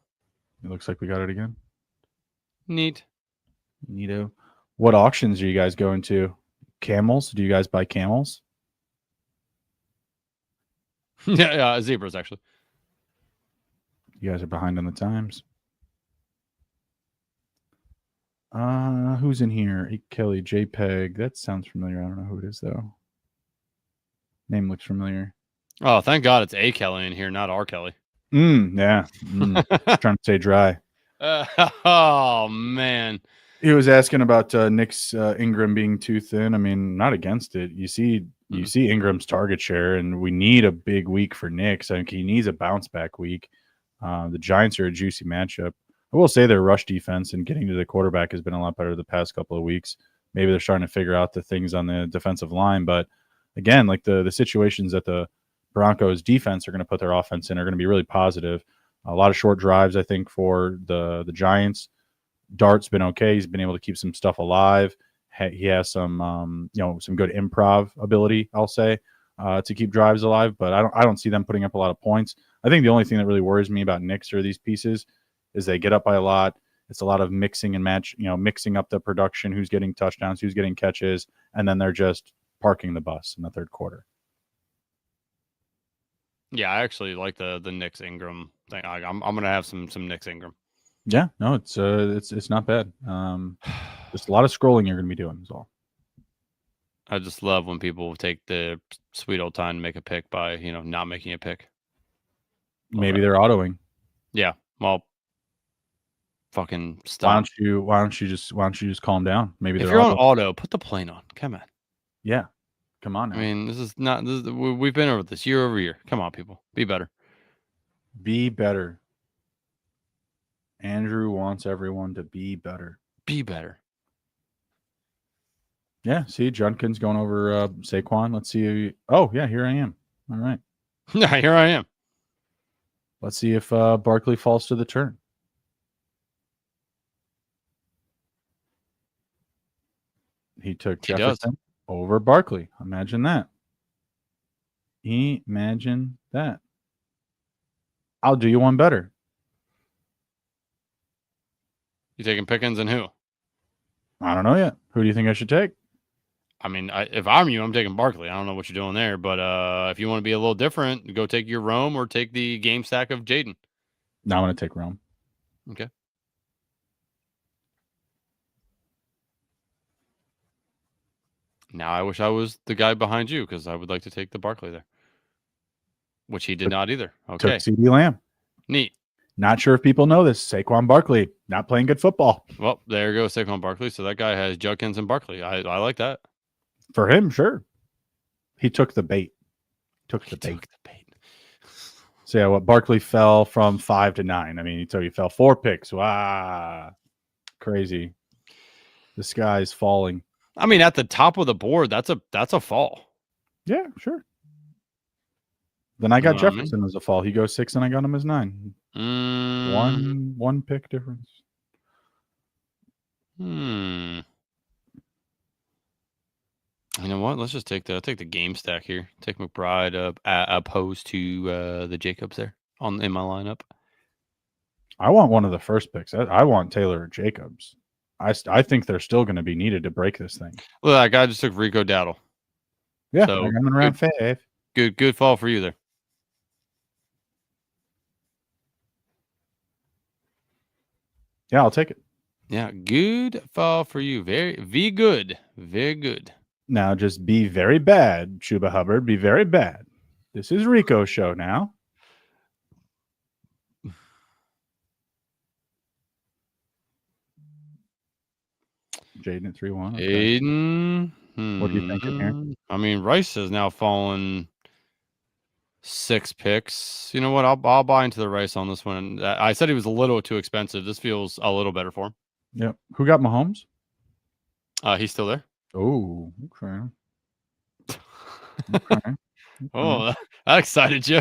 It looks like we got it again. Neat. Neato. What auctions are you guys going to? Camels? Do you guys buy camels? Yeah, zebras actually. You guys are behind on the times. Who's in here? Kelly, JPEG. That sounds familiar. I don't know who it is though. Name looks familiar. Oh, thank God it's A Kelly in here, not R Kelly. Yeah. Trying to stay dry. Oh man. He was asking about Nick's Ingram being too thin. I mean, not against it. You see Ingram's target share, and we need a big week for Nick. So he needs a bounce back week. The Giants are a juicy matchup. I will say their rush defense and getting to the quarterback has been a lot better the past couple of weeks. Maybe they're starting to figure out the things on the defensive line. But again, like the situations that the Broncos defense are going to put their offense in are going to be really positive. A lot of short drives, I think, for the Giants. Dart's been okay. He's been able to keep some stuff alive. He has some some good improv ability, I'll say, to keep drives alive. But I don't see them putting up a lot of points. I think the only thing that really worries me about Knicks or these pieces is they get up by a lot. It's a lot of mixing and match, mixing up the production, who's getting touchdowns, who's getting catches, and then they're just parking the bus in the third quarter. Yeah, I actually like the Knicks Ingram thing. I'm gonna have some Knicks Ingram. Yeah, no, it's not bad. Just a lot of scrolling you're gonna be doing is all. I just love when people take the sweet old time to make a pick by not making a pick. Maybe they're autoing. Yeah, well, fucking stop. Why don't you just calm down? Maybe if you're on auto, put the plane on. Come on. Yeah, come on now. I mean, this is not. We've been over this year over year. Come on, people, be better. Be better. Andrew wants everyone to be better. Be better. Yeah, see, Judkins going over Saquon. Let's see. Oh, yeah, here I am. All right. Yeah, here I am. Let's see if Barkley falls to the turn. He took Jefferson over Barkley. Imagine that. Imagine that. I'll do you one better. You taking Pickens and who? I don't know yet. Who do you think I should take? I mean, if I'm you, I'm taking Barkley. I don't know what you're doing there, but if you want to be a little different, go take your Rome or take the game stack of Jaden. No, I'm going to take Rome. Okay. Now I wish I was the guy behind you because I would like to take the Barkley there, which he did not either. Okay. Took CeeDee Lamb. Neat. Not sure if people know this. Saquon Barkley not playing good football. Well, there goes Saquon Barkley. So that guy has Judkins and Barkley. I like that. For him, sure. He took the bait. Took the bait. So yeah, Barkley fell from 5 to 9. I mean, he fell 4 picks. Wow, crazy. The sky is falling. I mean, at the top of the board, that's a fall. Yeah, sure. Then I got Jefferson as a fall. He goes 6, and I got him as 9. One pick difference. You know what? Let's just take the game stack here. Take McBride opposed to the Jacobs there in my lineup. I want one of the first picks. I want Taylor or Jacobs. I think they're still going to be needed to break this thing. Well, that guy just took Rico Dowdle. Yeah, so I'm around 5. Good fall for you there. Yeah, I'll take it. Yeah, good fall for you. Very good. Very good. Now just be very bad, Chuba Hubbard. Be very bad. This is Rico's show now. Jaden at 3-1. Okay. Jaden. What do you think in here? I mean, Rice has now fallen 6 picks. You know what? I'll buy into the Rice on this one. I said he was a little too expensive. This feels a little better for him. Yep. Who got Mahomes? He's still there. Oh, okay. Okay. Oh, that excited you.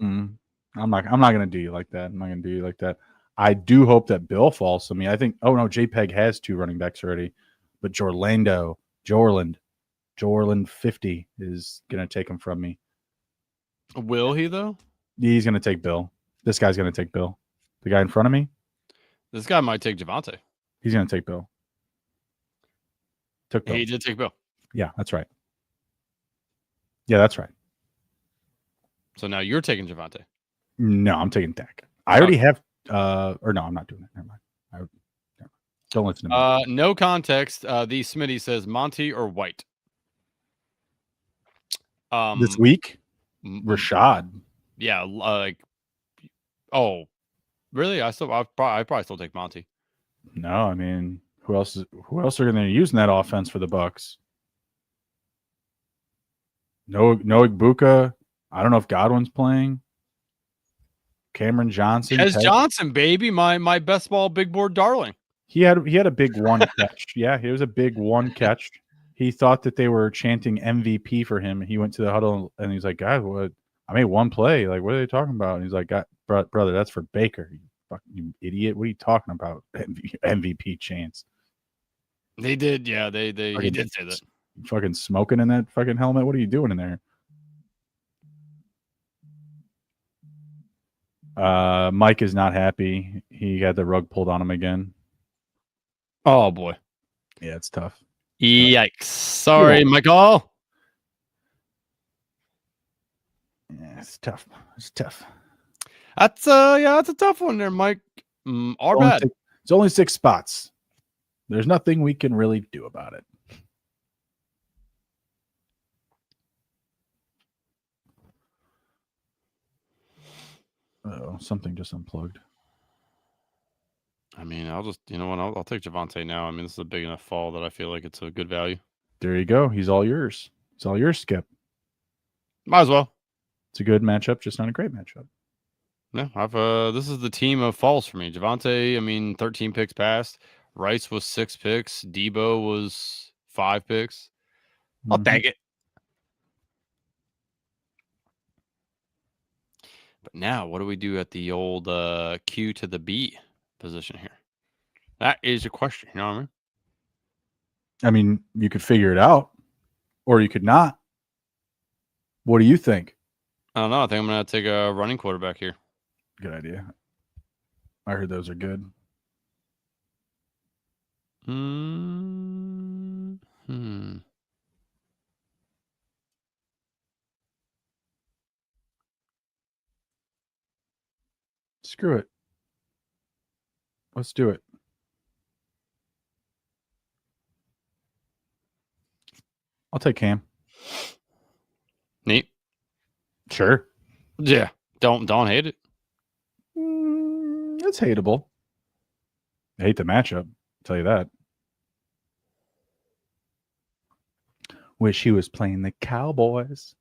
I'm not going to do you like that. I'm not going to do you like that. I do hope that Bill falls to me. I think. Oh no, JPEG has 2 running backs already, but Jorland 50 is going to take him from me. Will he though? He's going to take Bill. This guy's going to take Bill. The guy in front of me. This guy might take Javonte. He's going to take Bill. Took Bill. He did take Bill. Yeah, that's right. Yeah, that's right. So now you're taking Javonte. No, I'm taking Dak. I already have. Or no, I'm not doing it. Never mind. Don't listen to me. No context. The Smitty says Monty or White. This week, Rashad. Yeah, oh, really? I probably still take Monty. No, I mean, who else are going to use in that offense for the Bucks? No Igbuka. I don't know if Godwin's playing. Cameron Johnson. Kes Johnson, baby, my best ball big board darling. He had a big one catch. Yeah, he was a big one catch. He thought that they were chanting MVP for him. He went to the huddle and he's like, "God, what? I made one play. Like, what are they talking about?" And he's like, "Brother, that's for Baker. You idiot. What are you talking about? MVP chants." They did, yeah. He did say that. Fucking smoking in that fucking helmet. What are you doing in there? Mike is not happy. He had the rug pulled on him again. Oh boy. Yeah, it's tough. Yikes. Sorry, Michael. Yeah, it's tough. It's tough. That's a tough one there, Mike. Our bad. It's only 6 spots. There's nothing we can really do about it. Oh, something just unplugged. I mean, I'll take Javonte now. I mean, this is a big enough fall that I feel like it's a good value. There you go. He's all yours. It's all yours, Skip. Might as well. It's a good matchup, just not a great matchup. Yeah, this is the team of falls for me. Javonte, I mean, 13 picks passed. Rice was 6 picks. Debo was 5 picks. I'll take it. But now, what do we do at the old Q to the B position here? That is a question. You know what I mean? I mean, you could figure it out, or you could not. What do you think? I don't know. I think I'm going to take a running quarterback here. Good idea. I heard those are good. Screw it. Let's do it. I'll take Cam. Neat. Sure. Yeah. Don't hate it. It's hateable. I hate the matchup. I'll tell you that. Wish he was playing the Cowboys.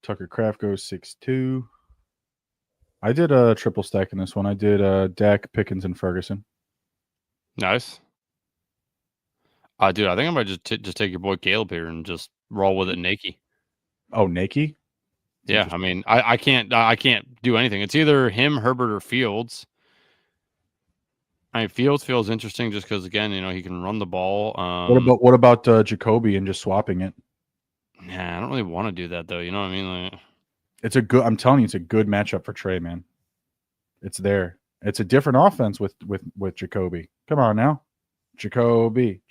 Tucker Kraft goes 6-2. I did a triple stack in this one. I did Dak, Pickens, and Ferguson. Nice. Dude, I think I might just take your boy Caleb here and just roll with it naked. Oh, naked? Yeah, I mean, I can't do anything. It's either him, Herbert, or Fields. I mean, Fields feels interesting just because, again, he can run the ball. What about Jacoby and just swapping it? Nah, I don't really want to do that though. You know what I mean? Like, it's a good. I'm telling you, it's a good matchup for Trey, man. It's there. It's a different offense with Jacoby. Come on now, Jacoby.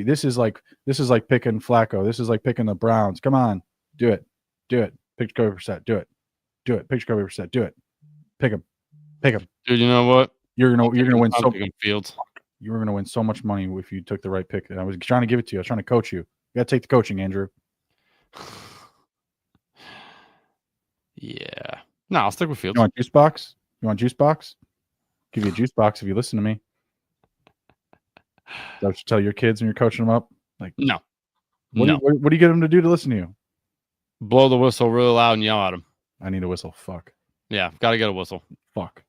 This is like picking Flacco. This is like picking the Browns. Come on, do it. Pick Jacoby Brissett. Do it. Pick Jacoby Brissett. Do it. Pick him. Dude, you know what? You're gonna win so. Fields. You were gonna win so much money if you took the right pick. And I was trying to give it to you. I was trying to coach you. You got to take the coaching, Andrew. Yeah. No, I'll stick with Fields. You want juice box? Give you a juice box if you listen to me. Don't you tell your kids when you're coaching them up? Like, no. What do you get them to do to listen to you? Blow the whistle really loud and yell at them. I need a whistle. Fuck. Yeah, got to get a whistle. Fuck.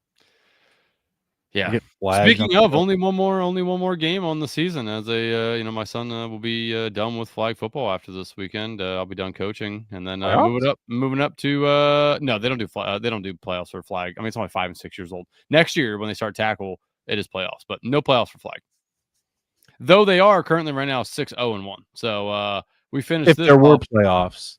Yeah. Speaking of, only one more game on the season. As my son will be done with flag football after this weekend. I'll be done coaching, and then moving up to no, they don't do playoffs for flag. I mean, it's only 5 and 6 years old. Next year, when they start tackle, it is playoffs, but no playoffs for flag. Though they are currently right now 6-0-1. So we finished. If there were playoffs,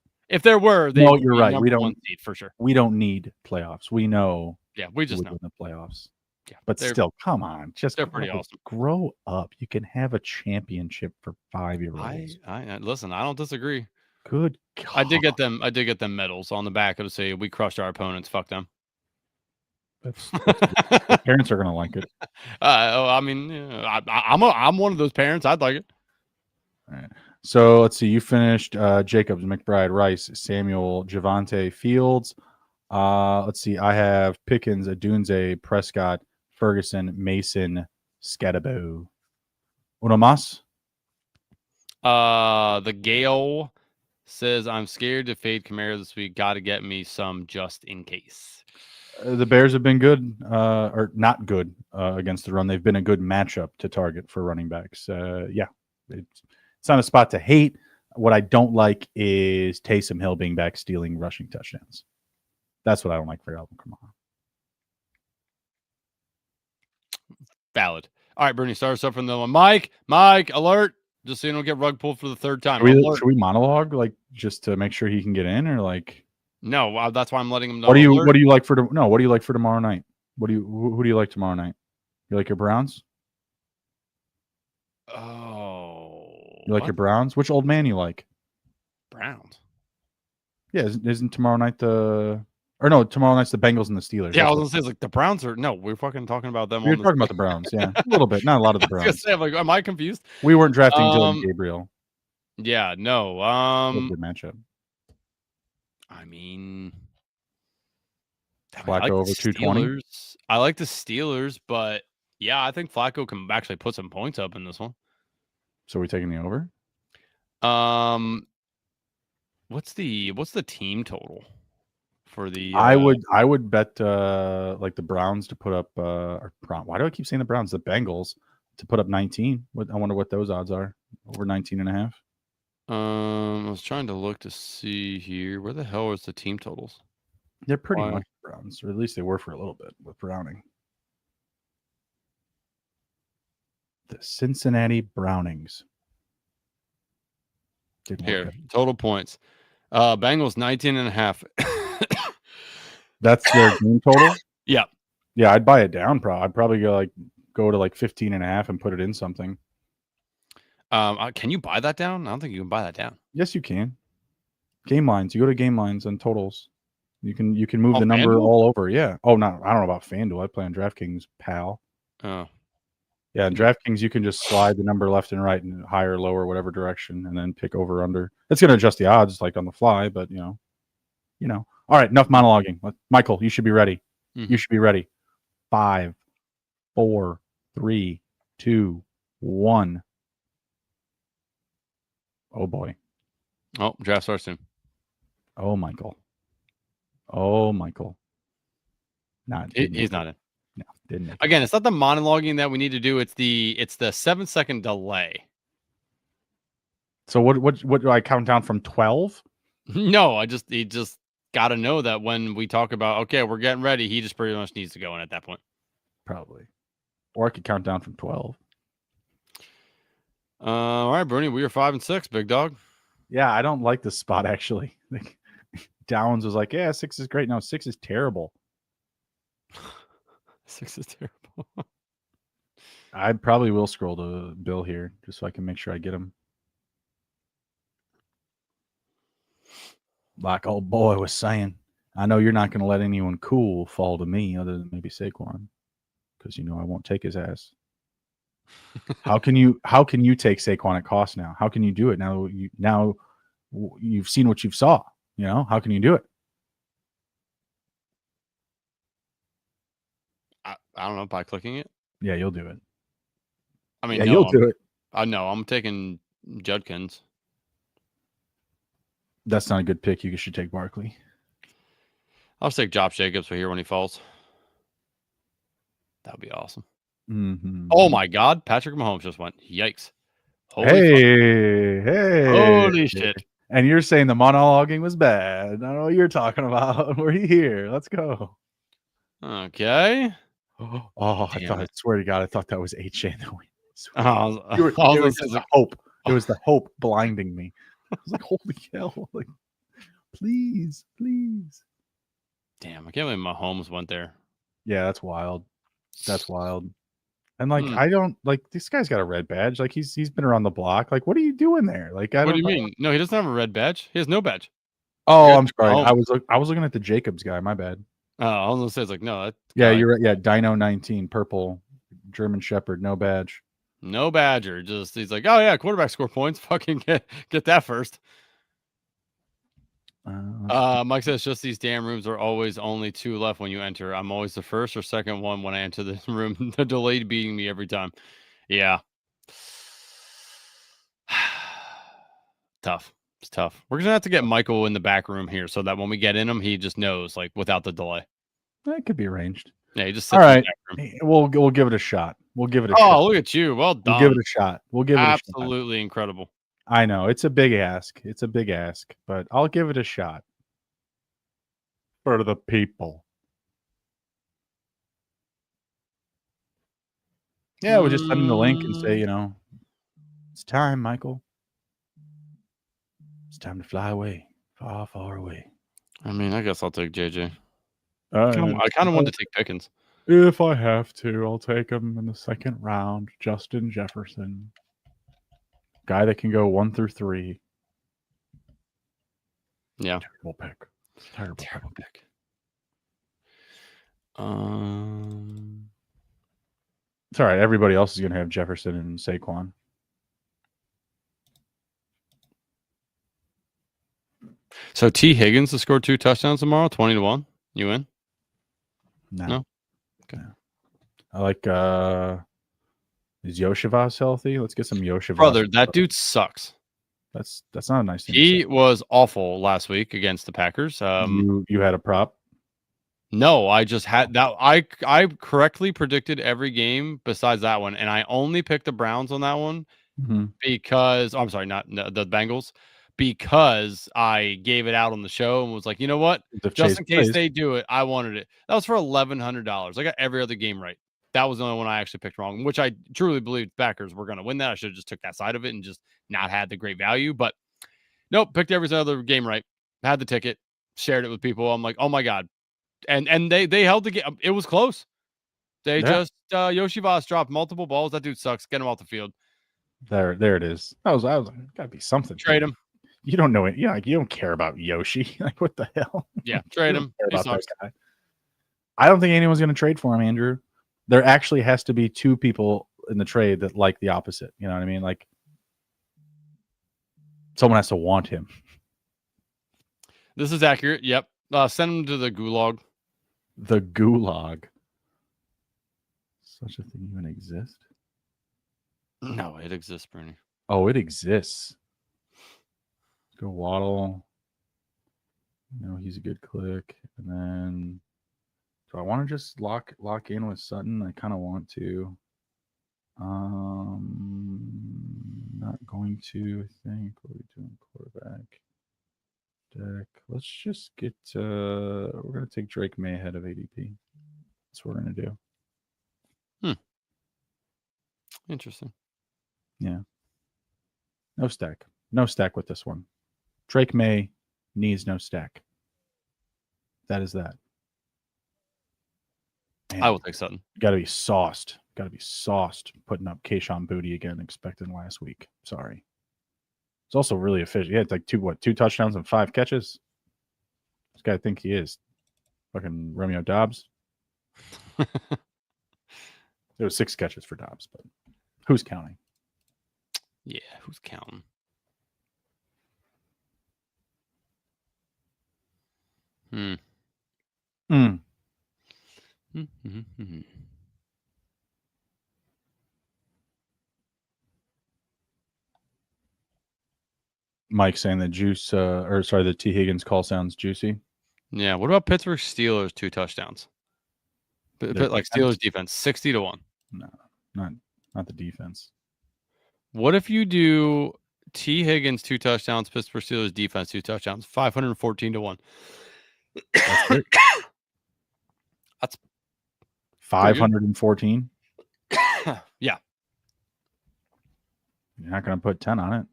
no, you're right. We don't seed for sure. We don't need playoffs. We know. Yeah, we just know the playoffs. Yeah, but still, come on, they're pretty awesome. Grow up. You can have a championship for 5-year-olds. I listen. I don't disagree. Good God. I did get them medals on the back. It'll say we crushed our opponents. Fuck them. Parents are gonna like it. I mean, I'm one of those parents. I'd like it. All right. So let's see. You finished Jacobs, McBride, Rice, Samuel, Javonte, Fields. Let's see. I have Pickens, Adunze, Prescott, Ferguson, Mason, Scatabo. Uno más? The Gale says, I'm scared to fade Kamara this week. Got to get me some just in case. The Bears have been good, or not good against the run. They've been a good matchup to target for running backs. Yeah, it's not a spot to hate. What I don't like is Taysom Hill being back stealing rushing touchdowns. That's what I don't like for Alvin Kamara. Valid. All right, Bruni, start us up from the one. Mike, alert. Just so you don't get rug pulled for the third time. Should we monologue just to make sure he can get in, or like? No, that's why I'm letting him know. What do you like for what do you like for tomorrow night? Who do you like tomorrow night? You like your Browns? Oh, you like your Browns? Which old man you like? Browns. Yeah, isn't tomorrow night tomorrow night's the Bengals and the Steelers. Yeah, I was gonna say it's like the Browns are we're fucking talking about them. We're talking about the Browns, yeah, a little bit, not a lot of the Browns. I was gonna say, I'm like, am I confused? We weren't drafting Dylan Gabriel. Yeah, no. Good matchup. I mean, Flacco over 220. I like the Steelers, but yeah, I think Flacco can actually put some points up in this one. So we're taking the over. What's the team total for the? I would bet like the Browns to put up. Why do I keep saying the Browns? The Bengals to put up 19. I wonder what those odds are. Over 19.5. I was trying to look to see here. Where the hell is the team totals? They're pretty much Browns, or at least they were for a little bit with Browning. The Cincinnati Brownings. Here, total points. Bengals 19.5. That's their game total? Yeah. Yeah, I'd buy it down. I'd probably go to like 15.5 and put it in something. Can you buy that down? I don't think you can buy that down. Yes, you can. Game lines. You go to game lines and totals. You can move the number FanDuel? all over. Yeah. Oh, no, I don't know about FanDuel. I play on DraftKings, pal. Oh. Yeah, in DraftKings, you can just slide the number left and right and higher, lower, whatever direction, and then pick over under. It's going to adjust the odds like on the fly, but you know. All right, enough monologuing. Michael, you should be ready. Mm-hmm. You should be ready. 5, 4, 3, 2, 1. Oh boy. Oh, draft starts soon. Oh, Michael. He's not in. No, didn't make it. Again, it's not the monologuing that we need to do. It's the 7-second delay. So what do I count down from 12? No, he just got to know that when we talk about, okay, we're getting ready, he just pretty much needs to go in at that point. Probably. Or I could count down from 12. All right, Bruni, we are 5 and 6, big dog. Yeah, I don't like this spot actually. Downs was like, yeah, 6 is great. No, 6 is terrible. 6 is terrible. I probably will scroll to Bill here just so I can make sure I get him. Like old boy was saying, I know you're not going to let anyone cool fall to me other than maybe Saquon, because I won't take his ass. How can you take Saquon at cost now? How can you do it now? You've seen what you've saw. How can you do it? I don't know, by clicking it. Yeah, you'll do it. I mean, yeah, you'll do it. I know. I'm taking Judkins. That's not a good pick. You should take Barkley. I'll just take Josh Jacobs for here when he falls. That would be awesome. Mm-hmm. Oh my God, Patrick Mahomes just went. Yikes! Hey! Holy shit! And you're saying the monologuing was bad. I don't know what you're talking about. We're here. Let's go. Okay. Oh, I swear to God, I thought that was H.A. It was the hope. It was the hope blinding me. I was like, holy hell. Like, please. Damn, I can't believe Mahomes went there. Yeah, that's wild. And like, I don't like this guy's got a red badge. Like he's been around the block. Like, what are you doing there? Like, what do you mean? No, he doesn't have a red badge. He has no badge. Oh, I'm sorry. I was looking at the Jacobs guy. My bad. Oh, I was gonna say it's like no. You're right. Yeah, Dino 19, purple, German Shepherd, no badge. No badger. Just he's like, oh yeah, quarterback score points. Fucking get that first. Mike says just these damn rooms are always only 2 left when you enter. I'm always the first or second one when I enter the room. The delayed beating me every time. Yeah. Tough. It's tough. We're gonna have to get Michael in the back room here so that when we get in him, he just knows like without the delay. That could be arranged. Yeah, he just sits All right. in the back room. We'll give it a shot. We'll give it a Oh, shot. look at you. Well done. We'll give it a shot. We'll give it a shot. Absolutely incredible. I know it's a big ask. It's a big ask, but I'll give it a shot for the people. Yeah, we'll just send him the link and say, it's time, Michael. It's time to fly away, far, far away. I mean, I guess I'll take JJ. I kind of want to take Pickens. If I have to, I'll take him in the second round. Justin Jefferson, guy that can go 1 through 3. Yeah, terrible pick. Terrible pick. It's all right. Everybody else is going to have Jefferson and Saquon. So T. Higgins to score 2 touchdowns tomorrow, 20-1. You in? No. Okay. No. I like. Is Yoshivas healthy? Let's get some Yoshivas. Brother, that dude sucks. That's not a nice thing. He was awful last week against the Packers. You had a prop? No, I just had that. I correctly predicted every game besides that one, and I only picked the Browns on that one because I'm sorry, not the Bengals, because I gave it out on the show and was like, you know what, just in case they do it, I wanted it. That was for $1,100. I got every other game right. That was the only one I actually picked wrong, which I truly believed Packers were going to win that. I should have just took that side of it and just not had the great value. But nope, picked every other game right. Had the ticket, shared it with people. I'm like, oh my God. And they held the game. It was close. They just Yoshivas dropped multiple balls. That dude sucks. Get him off the field. There it is. I was like, gotta be something. Trade him. You don't know it. Yeah, like you don't care about Yoshi. Like what the hell? Yeah, trade him. He about that guy. I don't think anyone's gonna trade for him, Andrew. There actually has to be 2 people in the trade that like the opposite. You know what I mean? Like someone has to want him. This is accurate. Yep. Send him to the gulag. The gulag. Such a thing even exist? No, it exists, Bruni. Oh, it exists. Let's go Waddle. He's a good click. And then do I want to just lock in with Sutton? I kind of want to. Not going to, I think. What are we doing? Quarterback. Deck. Let's just get we're gonna take Drake May ahead of ADP. That's what we're gonna do. Interesting. Yeah. No stack. No stack with this one. Drake May needs no stack. That is that. Man, I will take Sutton. Gotta be sauced. Putting up Kayshon Boutte again, expecting last week. Sorry. It's also really efficient. Yeah, it's like 2 touchdowns and 5 catches. This guy think he is fucking Romeo Dobbs. There was 6 catches for Dobbs, but who's counting? Yeah, who's counting? Mike saying that the T. Higgins call sounds juicy. Yeah. What about Pittsburgh Steelers 2 touchdowns? Like Steelers defense, 60-1. No, not the defense. What if you do T. Higgins 2 touchdowns, Pittsburgh Steelers defense 2 touchdowns, 514-1? That's good. That's 514. Yeah. You're not gonna put 10 on it.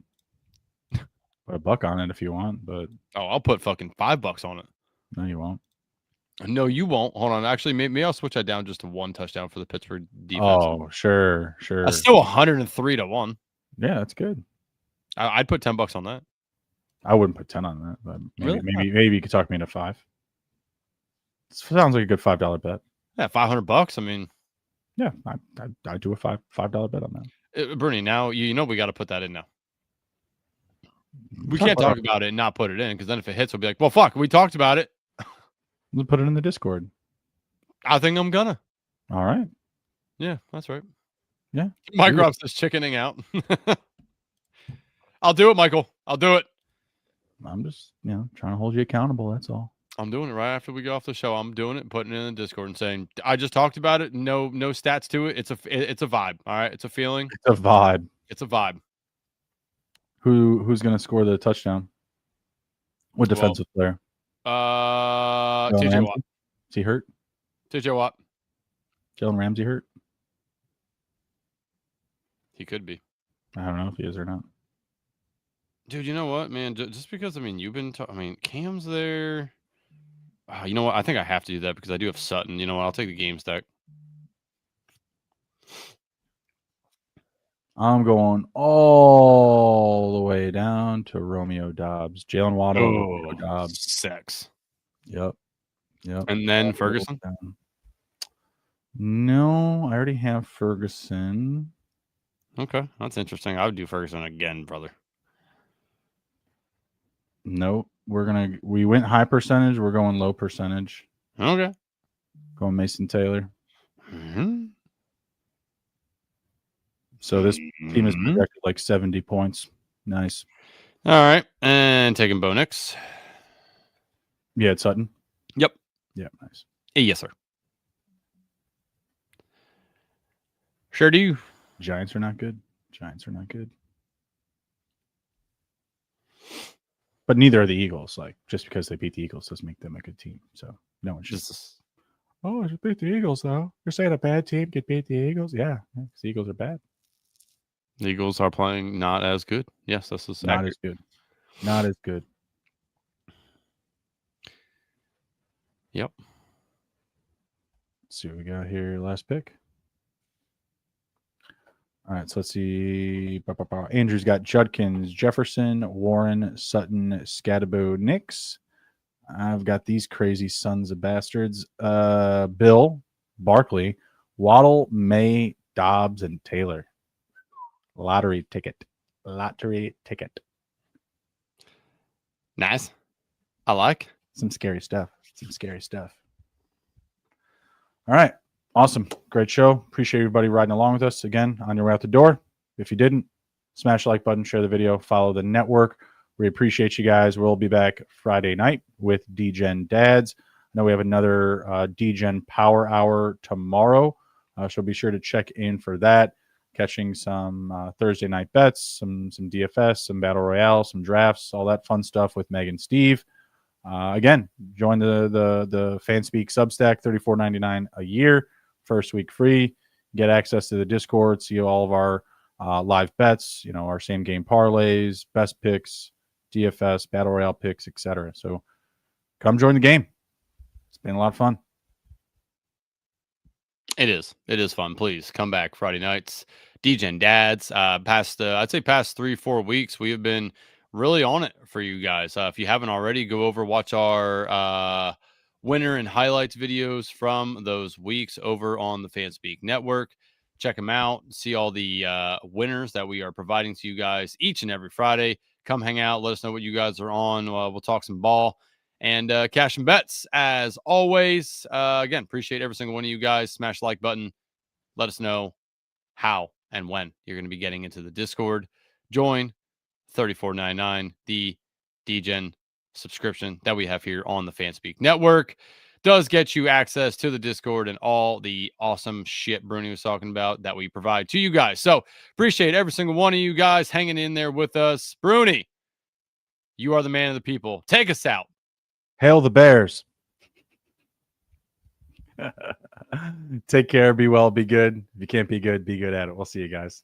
Put $1 on it if you want, but I'll put fucking $5 on it. No, you won't. No, you won't. Hold on. Actually, maybe I'll switch that down just to 1 touchdown for the Pittsburgh defense. Oh, sure. That's still 103-1. Yeah, that's good. I'd put $10 on that. I wouldn't put 10 on that, but Really? maybe you could talk me into 5. Sounds like a good $5 bet. Yeah, $500. I mean, yeah, I'd do a $5 bet on that. Bruni, now we got to put that in now. We can't talk about it and not put it in because then if it hits, we'll be like, well, fuck, we talked about it. We'll put it in the Discord. I think I'm gonna. All right. Yeah, that's right. Yeah. Mike Rob's just chickening out. I'll do it, Michael. I'll do it. I'm just, trying to hold you accountable. That's all. I'm doing it right after we get off the show. I'm doing it, putting it in the Discord and saying, I just talked about it. No stats to it. It's a vibe. All right. It's a feeling. It's a vibe. It's a vibe. Who's going to score the touchdown? What defensive player? TJ Watt. Is he hurt? TJ Watt. Jalen Ramsey hurt? He could be. I don't know if he is or not. Dude, you know what, man? Just because, you've been Cam's there. You know what? I think I have to do that because I do have Sutton. You know what? I'll take the game stack. I'm going all the way down to Romeo Dobbs. Jalen Waddle, Romeo Dobbs. Sex. Yep. And then Ferguson? No, I already have Ferguson. Okay, that's interesting. I would do Ferguson again, brother. Nope. We went high percentage. We're going low percentage. Okay. Going Mason Taylor. Mm-hmm. So this team is projected like 70 points. Nice. All right. And taking Bo Nix. Yeah, it's Sutton. Yep. Yeah, nice. Yes, sir. Sure do. Giants are not good. But neither are the Eagles. Like, just because they beat the Eagles doesn't make them a good team. So no one should. I should beat the Eagles, though. You're saying a bad team could beat the Eagles? Yeah, because the Eagles are bad. The Eagles are playing not as good. Yes, this is not as good. Not as good. Yep. Let's see what we got here. Last pick. All right, so let's see. Andrew's got Judkins, Jefferson, Warren, Sutton, Scadaboo, Nix. I've got these crazy sons of bastards. Bill, Barkley, Waddle, May, Dobbs, and Taylor. Lottery ticket. Nice. I like. Some scary stuff. All right. Awesome. Great show. Appreciate everybody riding along with us. Again, on your way out the door. If you didn't, smash the like button, share the video, follow the network. We appreciate you guys. We'll be back Friday night with D-Gen Dads. I know we have another D-Gen Power Hour tomorrow. So be sure to check in for that. Catching some Thursday night bets, some DFS, some Battle Royale, some drafts, all that fun stuff with Meg and Steve. Again, join the Fanspeak Substack, $34.99 a year. First week free. Get access to the Discord, see all of our live bets, our same game parlays, best picks, DFS, Battle Royale picks, etc. So come join the game. It's been a lot of fun. It is fun. Please come back Friday nights. D-Gen Dads. I'd say past 3-4 weeks, we have been really on it for you guys. If you haven't already, go over, watch our winner and highlights videos from those weeks over on the Fanspeak Network. Check them out. See all the winners that we are providing to you guys each and every Friday. Come hang out. Let us know what you guys are on. We'll talk some ball and cash and bets as always. Again, appreciate every single one of you guys. Smash the like button. Let us know how and when you're going to be getting into the Discord. Join $34.99, the D-Gen subscription that we have here on the Fanspeak Network. Does get you access to the Discord and all the awesome shit Bruni was talking about that we provide to you guys. So appreciate every single one of you guys hanging in there with us. Bruni, you are the man of the people. Take us out. Hail the Bears. Take care. Be well. Be good. If you can't be good at it. We'll see you guys.